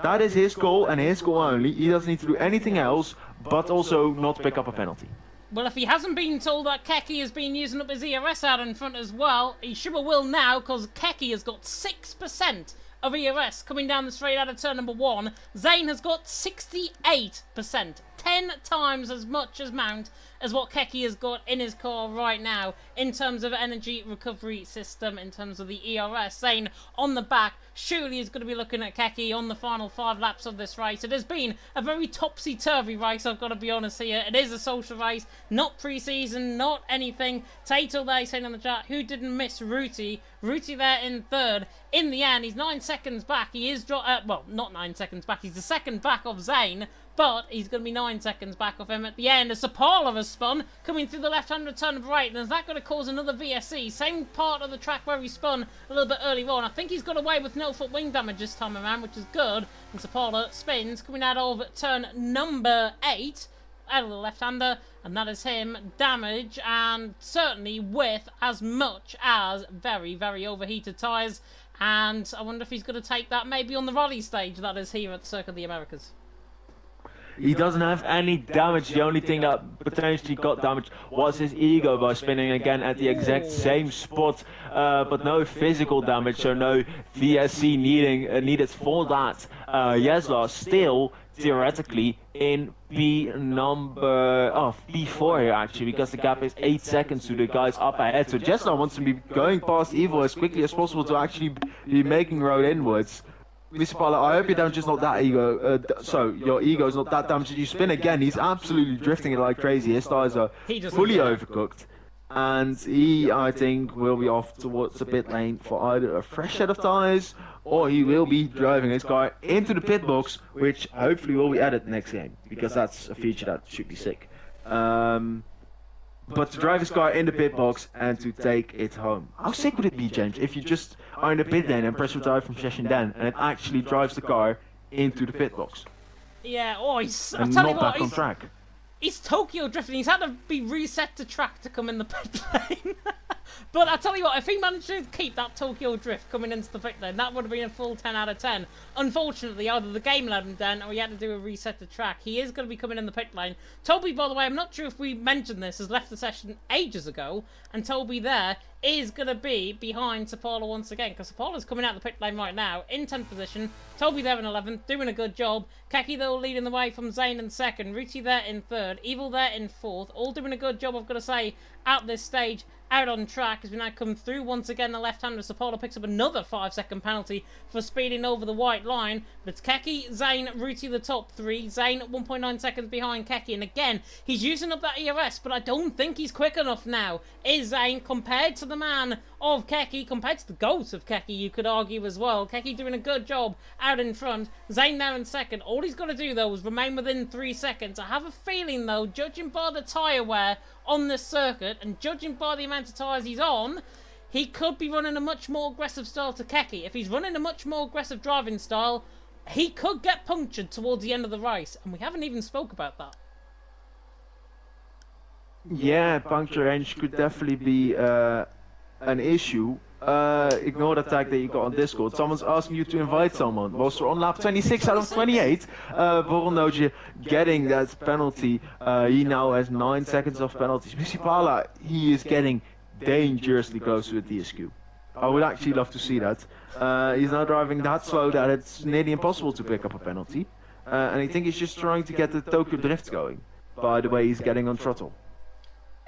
That is his goal and his goal only. He doesn't need to do anything else, but also not pick up a penalty. Well, if he hasn't been told that Keke has been using up his ERS out in front as well, he sure will now, because Keke has got 6% of ERS coming down the straight out of turn number 1. Zane has got 68%. 10 times as much as Mount as what Keke has got in his car right now in terms of energy recovery system, in terms of the ERS. Zane on the back surely is going to be looking at Keke on the final 5 laps of this race. It has been a very topsy-turvy race, I've got to be honest here. It is a social race, not pre-season, not anything. Tato there saying on the chat, who didn't miss Ruti? Ruti there in 3rd. In the end, he's 9 seconds back. He is, well, not 9 seconds back. He's the second back of Zane. But he's going to be 9 seconds back of him at the end as Sapala has spun, coming through the left-hand return of right. And is that going to cause another VSC? Same part of the track where he spun a little bit earlier on. I think he's got away with no foot wing damage this time around, which is good. And Sapala spins, coming out of turn number 8, out of the left-hander. And that is him, damage, and certainly with as much as very, very overheated tyres. And I wonder if he's going to take that maybe on the rally stage that is here at the Circuit of the Americas. He doesn't have any damage. The only thing that potentially got damaged was his ego by spinning again at the exact same spot, but no physical damage, so no VSC needed for that. Yesla still theoretically in P4 here actually, because the gap is 8 seconds to the guys up ahead. So Yesla wants to be going past Evo as quickly as possible to actually be making road inwards. Mr. Paula, I hope your damage is not that ego. So your ego is not that damaged. You spin again. He's absolutely drifting it like crazy. His tires are fully overcooked, and he, I think, will be off towards the pit lane for either a fresh set of tires or he will be driving his car into the pit box, which hopefully will be added next game because that's a feature that should be sick. But to drive his car in the pit box and to take it home. How sick would it be, James, if you just are in the pit lane and press retire from session then, and it actually drives the car into the pit box? Yeah, oh, he's... And not back on track. He's Tokyo drifting. He's had to be reset to track to come in the pit lane. But I tell you what, if he managed to keep that Tokyo drift coming into the pit lane, that would have been a full 10 out of 10. Unfortunately, either the game let him down or he had to do a reset to track. He is going to be coming in the pit lane. Toby, by the way, I'm not sure if we mentioned this, has left the session ages ago. And Toby there is going to be behind Sapala once again, because Sapala's coming out of the pit lane right now in 10th position. Toby there in 11th, doing a good job. Keke though leading the way from Zane in 2nd. Ruti there in 3rd. Evil there in 4th. All doing a good job, I've got to say, at this stage. Out on track as we now come through once again. The left-hander Sapala picks up another 5-second penalty for speeding over the white line. But it's Keke, Zane, Ruti the top 3. Zane at 1.9 seconds behind Keke. And again, he's using up that ERS, but I don't think he's quick enough now. Is Zane compared to the man of Keke, compared to the GOAT of Keke, you could argue as well. Keke doing a good job out in front. Zane there in 2nd. All he's got to do though is remain within 3 seconds. I have a feeling though, judging by the tyre wear on this circuit and judging by the amount of tyres he's on, he could be running a much more aggressive style to Keke. If he's running a much more aggressive driving style, he could get punctured towards the end of the race, and we haven't even spoke about that. Yeah, puncture range could definitely be an issue. Ignore the tag that you got on Discord. Someone's asking you to invite someone. Was on lap 26 out of 28. Vorondoje getting that penalty. He now has 9 seconds of penalties. Musipala, he is getting dangerously close to the DSQ. I would actually love to see that. He's now driving that slow that it's nearly impossible to pick up a penalty. And I think he's just trying to get the Tokyo Drift going. By the way, he's getting on throttle.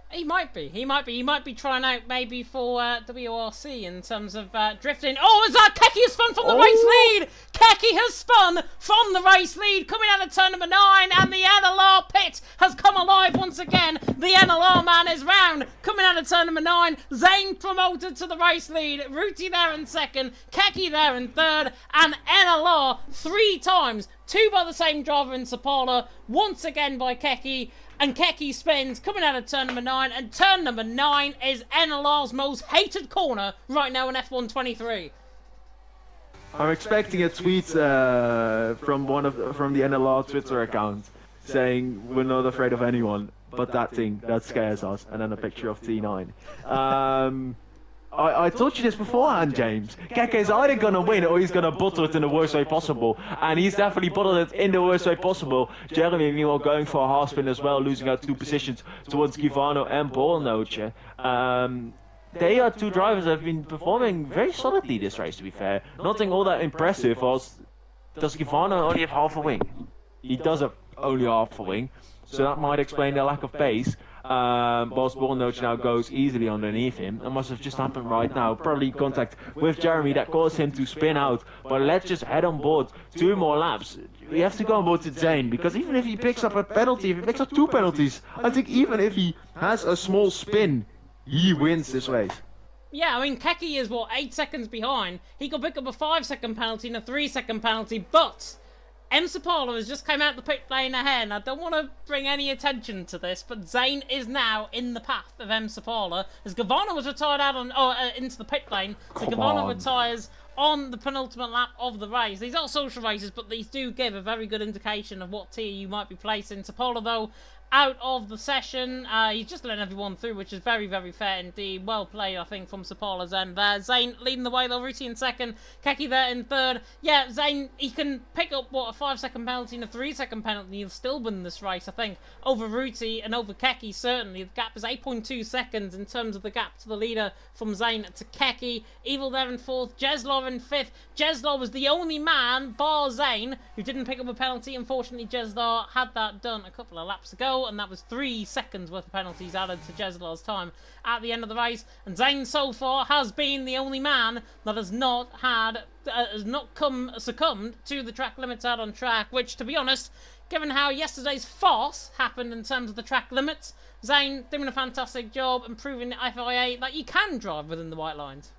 He might be. He might be trying out maybe for WRC in terms of drifting. Oh, is that Keke has spun from the race lead? Keke has spun from the race lead, coming out of turn number 9, and the NLR pit has come alive once again. The NLR man is round, coming out of turn number 9. Zane promoted to the race lead. Ruti there in 2nd, Keke there in 3rd, and NLR 3 times two by the same driver in Sapala, once again by Keke, and Keke spins coming out of turn number 9, and turn number 9 is NLR's most hated corner right now in F1 23. I'm expecting a tweet from the NLR Twitter account saying we're not afraid of anyone but that thing that scares us, and then a picture of T9. I told you this beforehand, James. Keke is either gonna win or he's gonna bottle it in the worst way possible, and he's definitely bottled it in the worst way possible. Jeremy, meanwhile, going for a half spin as well, losing out 2 positions towards Givano and Bornoche. They are 2 drivers that have been performing very solidly this race, to be fair. Nothing all that impressive. Does Givano only have half a wing? He does have only half a wing, so that might explain the lack of pace. Whilst Bornoche now goes easily underneath him. That must have just happened right now. Probably contact with Jeremy that caused him to spin out. But let's just head on board 2 more laps. We have to go on board to Zane, because even if he picks up a penalty, if he picks up 2 penalties, I think even if he has a small spin, he wins this race. Yeah, I mean, Keke is, 8 seconds behind. He could pick up a 5-second penalty and a 3-second penalty, but M. Sapala has just come out the pit lane ahead, and I don't want to bring any attention to this, but Zane is now in the path of M. Sapala, as Gavano was retired out into the pit lane, so Gavano retires on the penultimate lap of the race. These are social races, but these do give a very good indication of what tier you might be placed in. Sapala, though, out of the session. He's just letting everyone through, which is very, very fair indeed. Well played, I think, from Sapala's end there. Zane leading the way, though. Ruti in second. Keke there in third. Yeah, Zane, he can pick up, a 5-second penalty and a 3-second penalty. He'll still win this race, I think, over Ruti and over Keke, certainly. The gap is 8.2 seconds in terms of the gap to the leader from Zane to Keke. Evil there in fourth. Jeslar in fifth. Jeslar was the only man, bar Zane, who didn't pick up a penalty. Unfortunately, Jeslar had that done a couple of laps ago, and that was 3 seconds worth of penalties added to Jeslar's time at the end of the race. And Zane so far has been the only man that has not succumbed to the track limits out on track, which, to be honest, given how yesterday's farce happened in terms of the track limits, Zane doing a fantastic job and proving the FIA that you can drive within the white lines.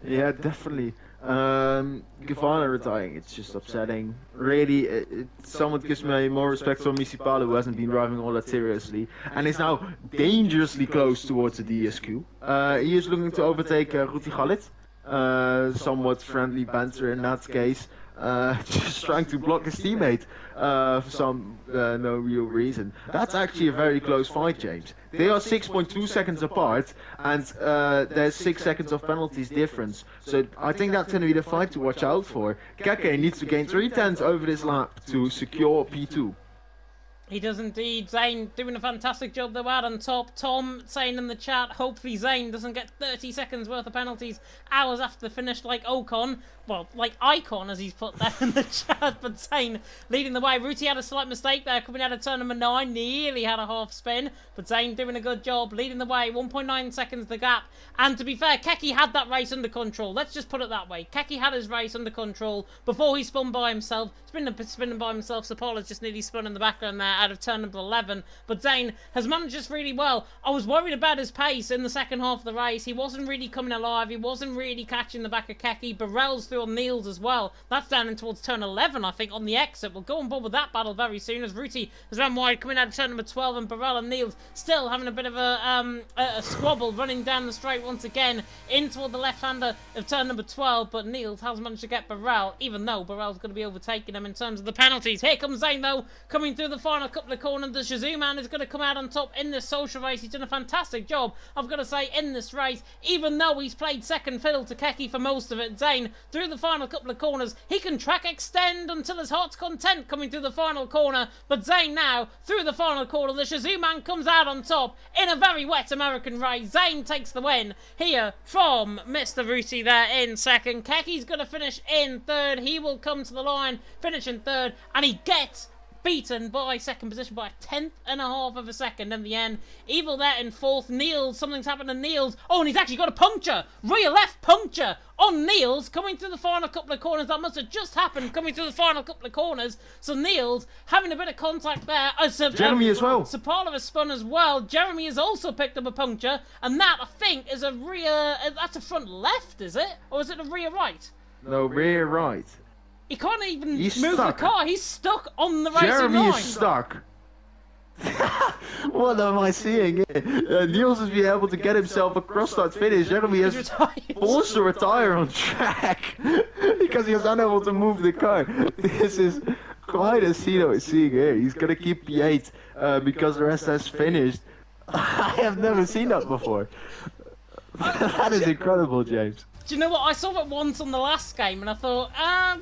Yeah, definitely. Gavano retiring, it's just upsetting. Really, it somewhat gives me more respect for Misipalo, who hasn't been driving all that seriously, and is now dangerously close towards the DSQ. He is looking to overtake Ruti Khalid. Somewhat friendly banter in that case. Just trying to block his teammate for no real reason. That's actually a very close fight, James. They are 6.2 seconds apart, and there's 6 seconds of penalties difference. So I think that's going to be the fight to watch out for. Keke needs to gain 3/10 over this lap to secure P2. He does indeed. Zane doing a fantastic job though out on top. Tom saying in the chat, hopefully Zane doesn't get 30 seconds worth of penalties hours after the finish like Ocon. Well, like Icon, as he's put there in the chat. But Zane leading the way. Ruti had a slight mistake there coming out of turn number 9. Nearly had a half spin. But Zane doing a good job leading the way. 1.9 seconds the gap. And to be fair, Keke had that race under control. Let's just put it that way. Keke had his race under control before he spun by himself. Spinning by himself. Sapala's just nearly spun in the background there out of turn number 11. But Zane has managed this really well. I was worried about his pace in the second half of the race. He wasn't really coming alive. He wasn't really catching the back of Keke. Burrell's through on Niels as well. That's down in towards turn 11, I think, on the exit. We'll go on board with that battle very soon as Ruti has ran wide coming out of turn number 12, and Burrell and Niels still having a bit of a squabble running down the straight once again in toward the left-hander of turn number 12, but Niels has managed to get Burrell, even though Burrell's going to be overtaking him in terms of the penalties. Here comes Zane, though, coming through the final couple of corners. The Shazoo man is going to come out on top in this social race. He's done a fantastic job, I've got to say, in this race, even though he's played second fiddle to Keke for most of it. Zane, through the final couple of corners, he can track extend until his heart's content coming through the final corner, but Zane now, through the final corner, the Shazoo man comes out on top in a very wet American race. Zane takes the win here from Mr. Ruti there in second. Keke's going to finish in third. He will come to the line, finish in third, and he gets beaten by second position by a 10.5 of a second in the end. Evil there in fourth. Niels, something's happened to Niels. Oh, and he's actually got a puncture. Rear left puncture on Niels coming through the final couple of corners. That must have just happened coming through the final couple of corners. So Niels having a bit of contact there. Jeremy as well. Sapala has spun as well. Jeremy has also picked up a puncture, and that I think is a rear. That's a front left, is it, or is it a rear right? No, rear right. He can't even He's move stuck. the car. He's stuck on the racing Jeremy line. is stuck. What am I seeing here? Niels has been able to get himself across that finish. Jeremy He's has retired. forced to retire on track because he was unable to move the car. This is quite a scene that we're seeing here. He's going to keep P8 because the rest has finished. I have never seen that before. That is incredible, James. Do you know what? I saw it once on the last game and I thought,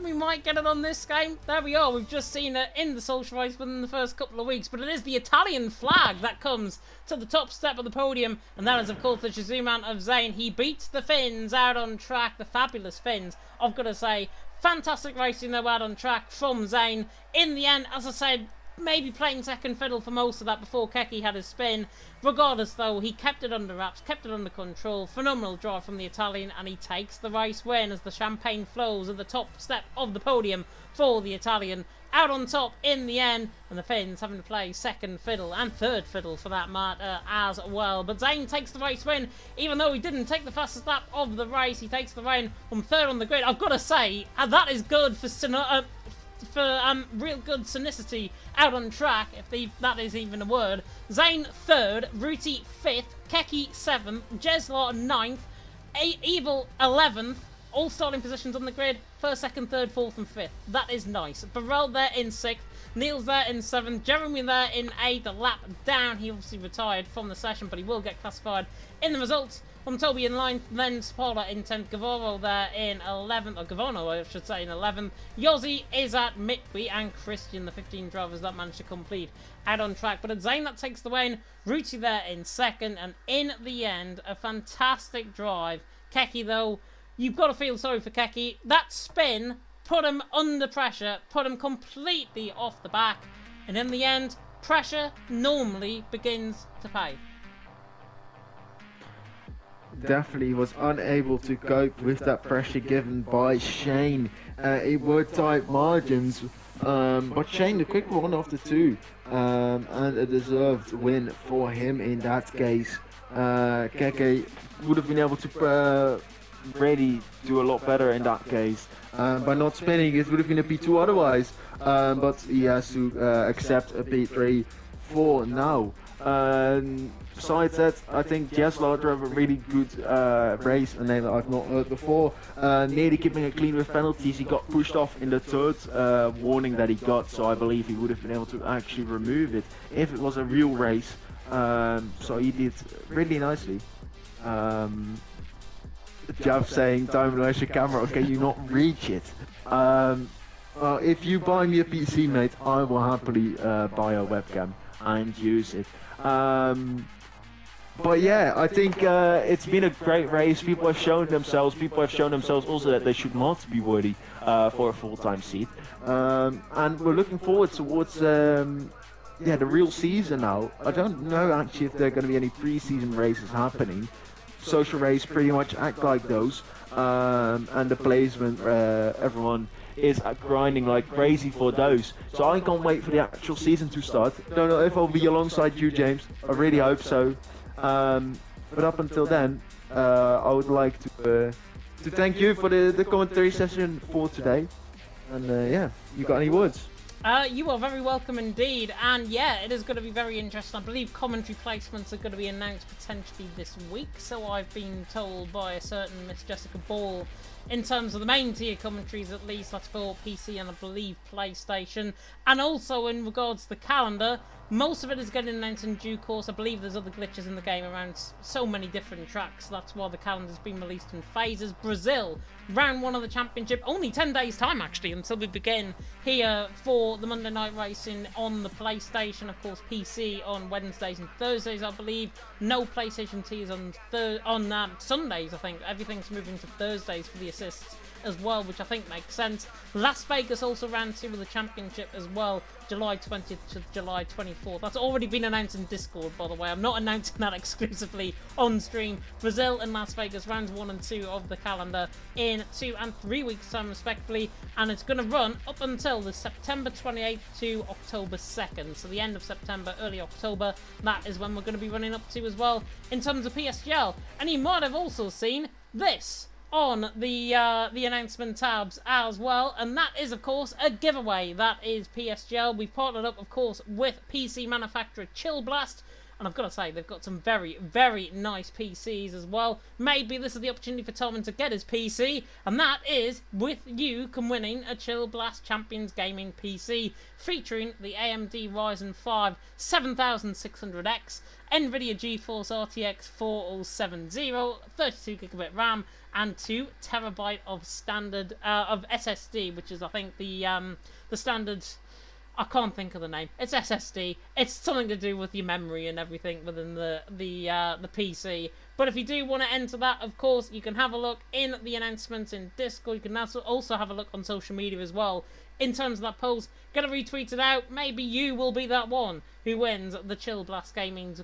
we might get it on this game. There we are. We've just seen it in the social race within the first couple of weeks. But it is the Italian flag that comes to the top step of the podium. And that is, of course, the Shizumount of Zayn. He beats the Finns out on track. The fabulous Finns, I've got to say. Fantastic racing, though, out on track from Zayn. In the end, as I said, maybe playing second fiddle for most of that before Keke had his spin. Regardless, though, he kept it under wraps, kept it under control. Phenomenal drive from the Italian, and he takes the race win as the champagne flows at the top step of the podium for the Italian. Out on top in the end, and the Finns having to play second fiddle and third fiddle for that matter as well. But Zayn takes the race win, even though he didn't take the fastest lap of the race. He takes the reign from third on the grid. I've got to say, that is good for real good sonicity out on track, if that is even a word. Zayn third, Ruti fifth, Keke seventh, Jeslar ninth, Evil 11th, all starting positions on the grid, first, second, third, fourth and fifth. That is nice. Burrell there in sixth, Niels there in seventh, Jeremy there in eighth, a lap down. He obviously retired from the session, but he will get classified in the results. From Toby in line, then Spoiler in 10th, Gavoro there in 11th, or Gavono I should say in 11th. Yossi is at Mitby and Christian, the 15 drivers that managed to complete out on track. But it's Zayn that takes the win, Ruti there in second, and in the end, a fantastic drive. Keke though, you've got to feel sorry for Keke. That spin put him under pressure, put him completely off the back, and in the end, pressure normally begins to pay. Definitely was unable to cope with that pressure given by Shane. It were tight margins, but Shane the quick one off the two, and a deserved win for him in that case. Keke would have been able to really do a lot better in that case. By not spinning, it would have been a P2 otherwise, but he has to accept a P3 for now. Besides that, I think Jeslar drove a really good race, a name that I've not heard before. Nearly keeping it clean with penalties. He got pushed off in the third warning that he got, so I believe he would have been able to actually remove it if it was a real race. So he did really nicely. Jeff saying, "Time to your camera, can you not reach it?" If you buy me a PC, mate, I will happily buy a webcam and use it. But yeah, I think it's been a great race. People have shown themselves. People have shown themselves also that they should not be worthy for a full-time seat. And we're looking forward towards the real season now. I don't know actually if there are going to be any pre-season races happening. Social race pretty much act like those. And the placement, everyone is grinding like crazy for those. So I can't wait for the actual season to start. Don't know if I'll be alongside you, James. I really hope so. But up until then, I would like to thank you for the commentary session for today. And yeah, you got any words? You are very welcome indeed, and yeah, it is going to be very interesting. I believe commentary placements are going to be announced potentially this week, so I've been told by a certain Miss Jessica Ball. In terms of the main tier commentaries, at least, that's for PC and I believe PlayStation. And also in regards to the calendar, most of it is getting announced in due course. I believe there's other glitches in the game around so many different tracks. That's why the calendar's been released in phases. Brazil, round 1 of the championship, only 10 days time actually until we begin here for the Monday night racing on the PlayStation. Of course, PC on Wednesdays and Thursdays, I believe. No PlayStation T's on Sundays, I think. Everything's moving to Thursdays for the assists as well, which I think makes sense. Las Vegas also round 2 of the championship as well, July 20th to July 24th. That's already been announced in Discord, by the way. I'm not announcing that exclusively on stream. Brazil and Las Vegas, rounds 1 and 2 of the calendar in 2 and 3 weeks time respectively, and it's going to run up until the September 28th to October 2nd, so the end of September, early October. That is when we're going to be running up to as well in terms of PSGL. And you might have also seen this on the announcement tabs as well, and that is, of course, a giveaway. That is PSGL. We've partnered up, of course, with PC manufacturer Chill Blast, and I've got to say, they've got some very, very nice PCs as well. Maybe this is the opportunity for Tommen to get his PC, and that is with you winning a Chill Blast Champions Gaming PC featuring the AMD Ryzen 5 7600X, NVIDIA GeForce RTX 4070, 32GB RAM, and 2TB of standard of SSD, which is, I think, the standard. I can't think of the name. It's SSD. It's something to do with your memory and everything within the PC. But if you do want to enter that, of course, you can have a look in the announcements in Discord. You can also have a look on social media as well. In terms of that post, get it retweeted out. Maybe you will be that one who wins the Chill Blast Champions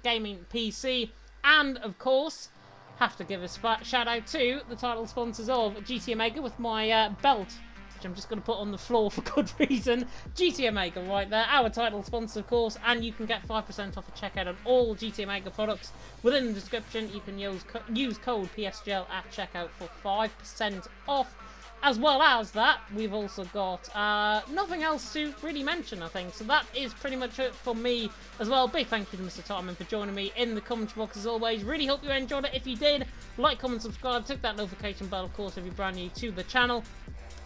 Gaming PC. And, of course, have to give a shout out to the title sponsors of GT Omega with my belt, which I'm just going to put on the floor for good reason. GT Omega right there, our title sponsor, of course, and you can get 5% off a checkout on all GT Omega products. Within the description, you can use code PSGL at checkout for 5% off. As well as that, we've also got nothing else to really mention, I think. So that is pretty much it for me as well. Big thank you to Mr. Tommen for joining me in the commentary box as always. Really hope you enjoyed it. If you did, like, comment, subscribe, click that notification bell, of course, if you're brand new to the channel.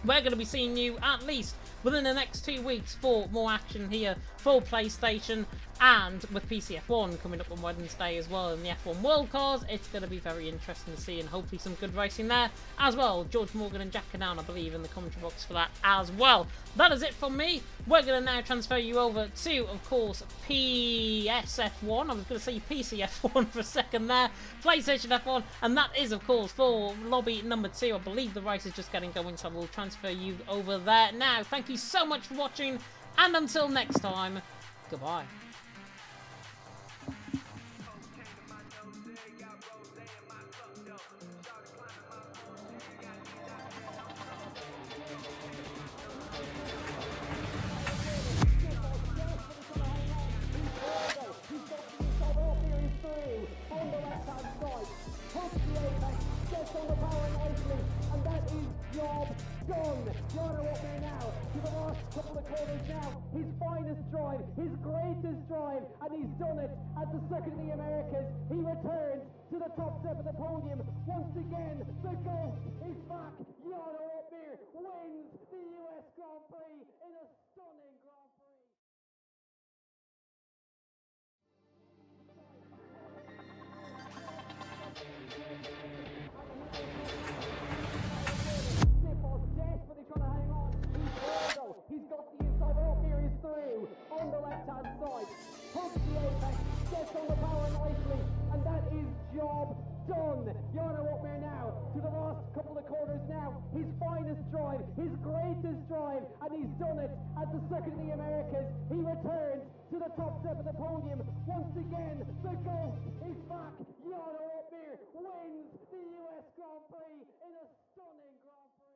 We're going to be seeing you at least within the next 2 weeks for more action here for PlayStation, and with PCF1 coming up on Wednesday as well in the F1 World Cars. It's going to be very interesting to see, and hopefully some good racing there as well. George Morgan and Jack Canan, I believe, in the commentary box for that as well. That is it from me. We're going to now transfer you over to, of course, PSF1. I was going to say PCF1 for a second there. PlayStation F1, and that is, of course, for lobby number 2. I believe the race is just getting going, so we'll transfer you over there now. Thank you so much for watching, and until next time, goodbye. On the left-hand side, push the apex, gets on the power nicely, and that is job done. Jono up here now, to the last couple of corners now, his finest drive, his greatest drive, and he's done it at the Circuit of the Americas. He returns to the top step of the podium. Once again, the ghost is back. Jono up here wins the US Grand Prix in a stunning Grand Prix. Desperately trying to hang on. He's got the inside up here, he's through. On the left hand side, pumps the apex, gets on the power nicely, and that is job done. Jarno up here now, to the last couple of corners now, his finest drive, his greatest drive, and he's done it at the Circuit of the Americas. He returns to the top step of the podium. Once again, the ghost is back. Jarno up here wins the US Grand Prix in a stunning Grand Prix.